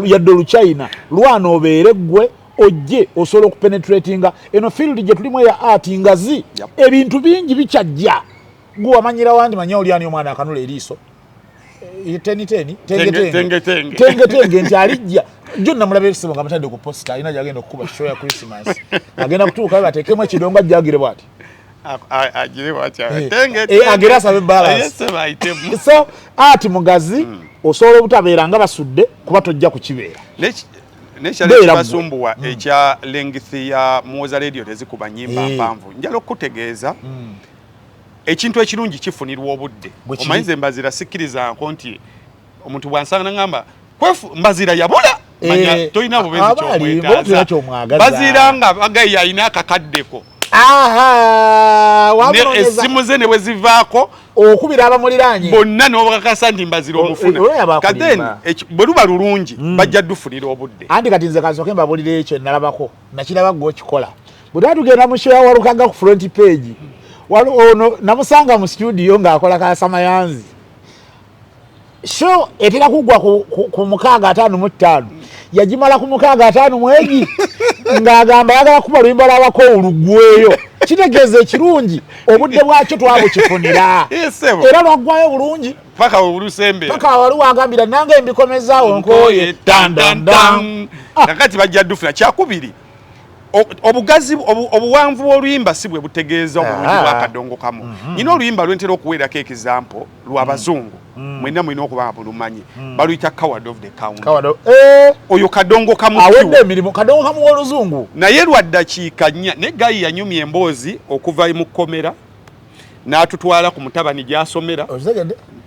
yadde oluchina lwana obeere ggwe ojje osobola okupenetratinga eno field gye tulimu eya art ngazi ebintu bingi bikyajja gwe wamanyira wandi manya olyani omwana akanula eriiso tenge nti alijja John namulabe ekisibo nga mutadde ku posta alina gyagenda okukuba show ya Christmas agenda kutuuka bateekemu ekidongo ajjagire bwati agera asabe balance so ati mugazi osobola obutabeera nga basudde kuba tojja kukibeera nekyalekibasumbuwa ekya length ya Muwoza radio tezikuba nyimba mpanvu njala okutegeeza ekintu ekirungi kifunirwa obudde omanyize mbazira sikkiriza nti omuntu bwansanga ngamba mbazira yabula manya toyina bubenzi kyomwetaaza bazira nga bagayi ayina akakaddeko esimu ze ne bwe zivaako okubira abamuliranye bonna n'obakakasa nti mbazira omufuna kaden bwe luba lulungi bajja dufunira obudde anti kati nze kansooke mbabulira ekyo nalabako nakiraba gw'okikola bwe twatugenda mu show ya Walukaga ku front page ono namusanga mu studio ng'akola kasamayanzi show etera kugwa ku 655 yagimala ku 655 ng'agamba yagala kuba luyimba lwabako olugweyo kitegeeza ekirungi obudde bwakyo twabukifunira era lwaggwayo bulungi paka olusembe paka wali wagambira nange embikomezaawo nkoye dandandan kakati bajja dufuna kyakubiri obugazi obuwanvu bw'oluyimba si bwe butegeeza obulungi bw'akadongo kamu nyina oluyimba lwentera okuweerako ekizampo lw'abazungu mwenna mulina okuba bulumanyi baluyita coward of the county oyo kadongo kamu awedde emirimu kadongo kamu w'oluzungu naye lwa ddakiika 4 ne gayi yanyumya emboozi okuva mu kkomera n'atutwala ku mutabani gy'asomera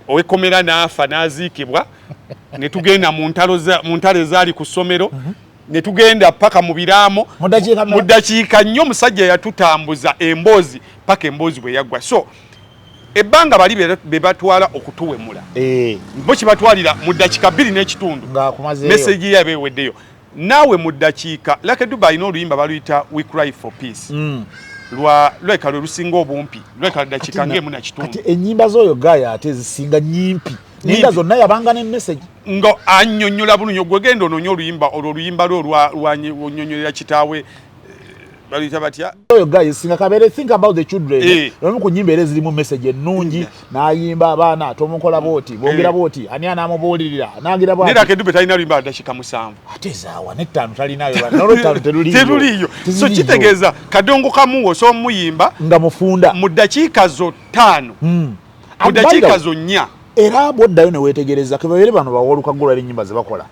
ow'ekkomera n'afa n'aziikibwa ne tugenda mu ntalo ezaali ku ssomero ne tugenda paka mu biraamo mu ddakiika 4 omusajja yatutambuza emboozi paka emboozi bwe yaggwa so ebbanga bali be batwala okutuwemula bo kibatwalira mu ddakiika 2 n'ekitundu meseji yabe eweddeyo naawe mu ddakiika Lucky Dube alina oluyimba baluyita We Cry for Peace lweka lwe lusinga obumpi lweka ddakiika ng'emu na kitundu kati ennyimba z'oyo Gaaya ate zisinga nyimpi ninga zonna yabanga ne message ngo annyonnyola bulungi gwegenda onoonya oluyimba olwo oluyimba lwo lwanyonyolera kitaawe balita batya guys singa kabere think about the children nomu kunyimba ele zilimu message ennungi nayimba abaana atomukola boti bongera boti ani anamubulirira nagira bwati nira kedube talina limba dashika musanvu atezawa nettano talinayo nalo tano teruliyo so kitegeeza kadongo kamuwo so muyimba nga mufunda mu dakiika zo 5 mu dakiika zo 4 era boddayo ne wetegereza kebere bano bawoluka gula linyimba ze bakola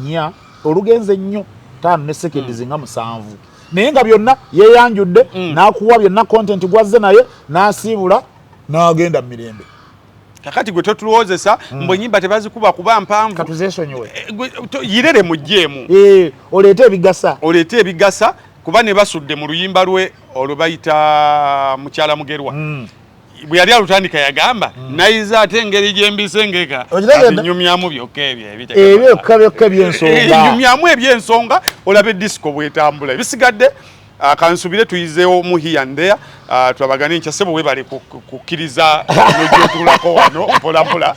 nya olugenze nnyo 5 ne seconds zinga musanvu naye nga byonna yeyanjudde n'akuwa byonna content gwazze naye n'asiibula n'agenda mu mirembe kakati gwe totulowozesa mbwe nyimba tebazikuba kuba mpanvu katuzesonyiwe yirere mujjeemu oleete ebigasa kuba ne basudde mu luyimba lwe olwo bayita mukyala mugerwa bwe yali alutandika yagamba nayiza ate engeri gyembisengeka nyumyamu byokka byokka byensonga nyumyamu ebyensonga olaba edisco bwetambula ebisigadde kansubire tuyizeewo mu here and there twabagane ncha sebo webale kukkiriza nojotulako wano mpolampola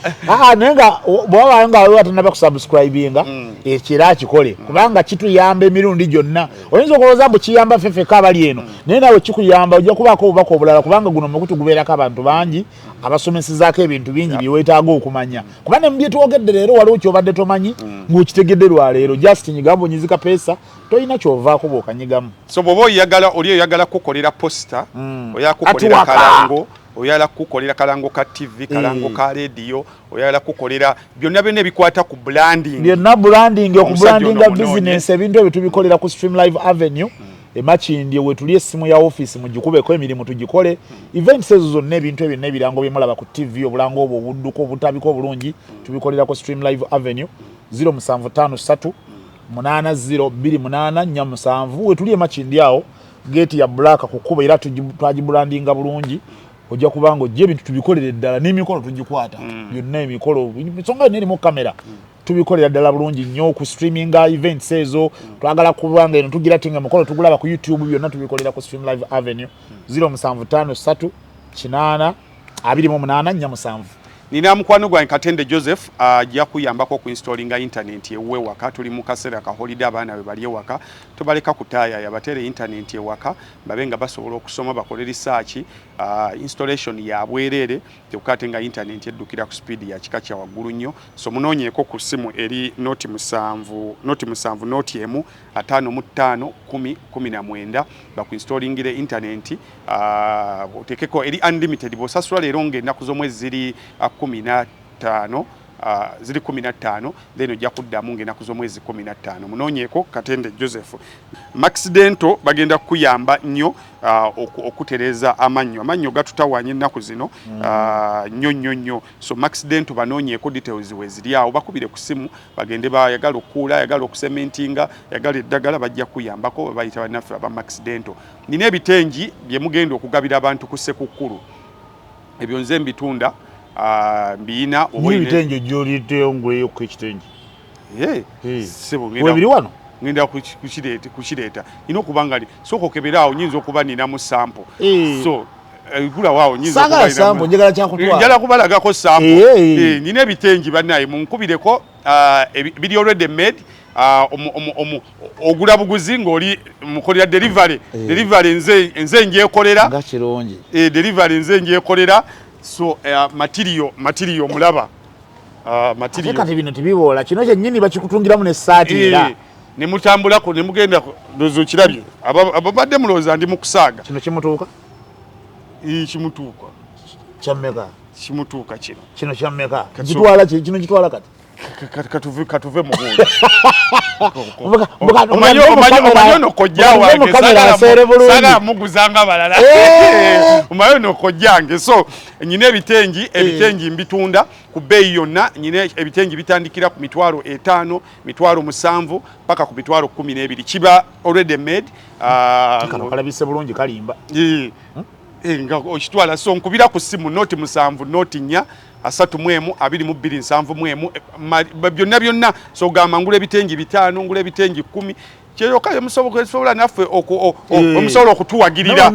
naye nga bwaba nga wewe atanaba kusubscribinga ekira kikole kubanga kituyamba emirundi gyonna oyinza okulowooza mbu kiyamba ffeffeka abali eno naye nawe kikuyamba ojja kubaako obubaka obulala kubanga guno mukutu gubeerako abantu bangi abasomesizaako ebintu bingi byeweetaaga okumanya kuba ne mubyetwogedde leero waliwo kyobadde tomanyi ng'okitegedde lwaleero just nyigambo nyizika peesa toyina kyovaako bw'okanyigamu so bw'oba oyagala kukolera posta oyala kukolera kalango oyala kukolera kalango ka TV kalango ka radio oyala kukolera byonna byonna bikwata ku branding byonna branding okubrandinga business ebintu ebyo tubikolera ku Stream Live Avenue emakindi wetuli essimu ya office mugikubeko emirimu tugikole events ezo zonna ebintu ebyo n'ebirango byemulaba ku TV obulango obwo obudduko obutabiko obulungi tubikolera ku Stream Live Avenue 0753 8028 nyamusanvu wetuli emakindi awo gate ya black kukuba era twagibrandinga bulungi ojja kubanga ojja ebintu tubikolera ddala n'emikolo tugikwata byonna emikolo nsonga neri mu kamera tubikolera ddala bulungi nnyo ku streaminga events ezo twagala kubanga eno tugira tinga mukolo tugulaba ku YouTube byonna tubikolera ku Stream Live Avenue 0753 8028 nyamusanvu nina mukwano gwange Katende Joseph ajja kuyambako ku installinga internet ewe waka tuli mu kaseera ka holiday abaana be bali ewaka tobaleka kutaaya yabatere internet ewaka babenga basobola okusoma bakole research installation ya bwerere tukatenga internet eddukira ku speed ya kika kya waggulu nnyo so munoonyeko ku simu eri noti musanvu noti emu 55 10 19 baku installingire internet otekeko eri unlimited bosasula leero ng'ennaku z'omwezi ziri 15 ziri 15 then ojja kuddamu ng'ennaku z'omwezi 15 munoonyeko Katende Joseph Maxidento bagenda kuyamba nnyo okutereza amannyo gatutawanya ennaku zino nnyo so Maxidento banoonyeko details we ziri awo bakubire ku simu bagende bayagala okuula yagala okusementinga yagala eddagala bajja kuyambako bayita bannaffe aba Maxidento nina ebitengi bye mugenda okugabira abantu ku Ssekukkulu ebyo nze mbitunda mbina oboine bitengi jolite ngweyo ku ekitengi sebo webiri wano ngenda kukireeta ino kubanga soko keberaawo nyinza okuba nina mu sample so gula wao nyinza okuba sample njagala kyakutwala njala kubalagako sample nina ebitengi bannaye munkubireko biri already made ogula buguzi ng'oli mukolera delivery nze njekolera nga kirungi delivery nze njekolera so material mulaba material kati bino tibibola kino kyennyini bakikutungiramu n'essaati era ne mutambulako ne mugenda ndozo kirabye ababadde mulooza ndi mu kusaaga kino kimutuuka kimutuuka kyammeka kimutuuka kino kyammeka kino kitwala kati katuve mu buulo omanyono kojja wange saga muguzanga balala omanyono kojjange so nyina ebitengi mbitunda ku bbeeyi yonna nyina ebitengi bitandikira ku mitwalo 5 mitwalo 7 paka ku mitwalo 12 kiba already made kalabise bulungi kalimba nga okitwala so nkubira ku simu noti 7 noti 4 3 22 7 byonna so gamba ngula ebitengi 5 ngula ebitengi 10 kyeyoka musobola naffe omusobola okutuwagirira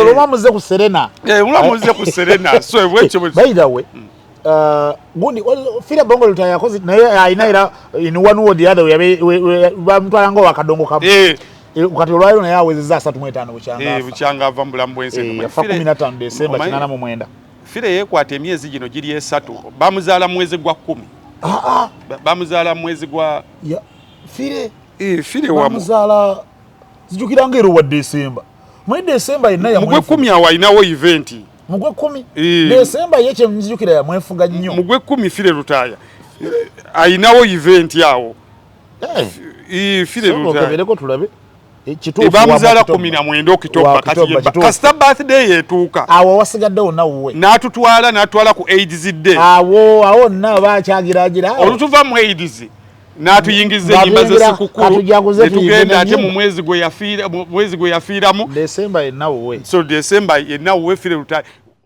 olwamuze ku Serena olwamuze ku Serena so ebwekyo by the way gundi fira bongo lutayakozi naye ayina era in one word the other we bamutwala ngo wakadongo kabu kati olwaliro naye awezezza 35 bukyanga bukyanga ava mu bulamu bw'ensi yafa 15 Desemba 89 Fire yeekwata emyezi gino giri 3 bamuzaala mwezi gwa 10 bamuzaala mwezi gwa Fire bamuzaala zijukira ngero wa Desemba mu Desemba yenna ya mugwe 10 awo alinawo event mugwe 10 Desemba yeche mzijukira ya mwefuga nnyo mugwe 10 Fire Lutaya alinawo event yawo Fire Lutaya bereko tulabe kituufu bamuzaala 19 Okitoba kati kasita birthday yetuuka awo wasigaddewo nawuwe n'atutwala ku AIDS day awo nna bakyagiragira olutuva mu AIDS n'atuyingiza enyimba z'esikukkulu netugenda ate mu mwezi gwe yafiiramu Desemba yenna wuwe so Desemba yenna wuwe Fire Lutaya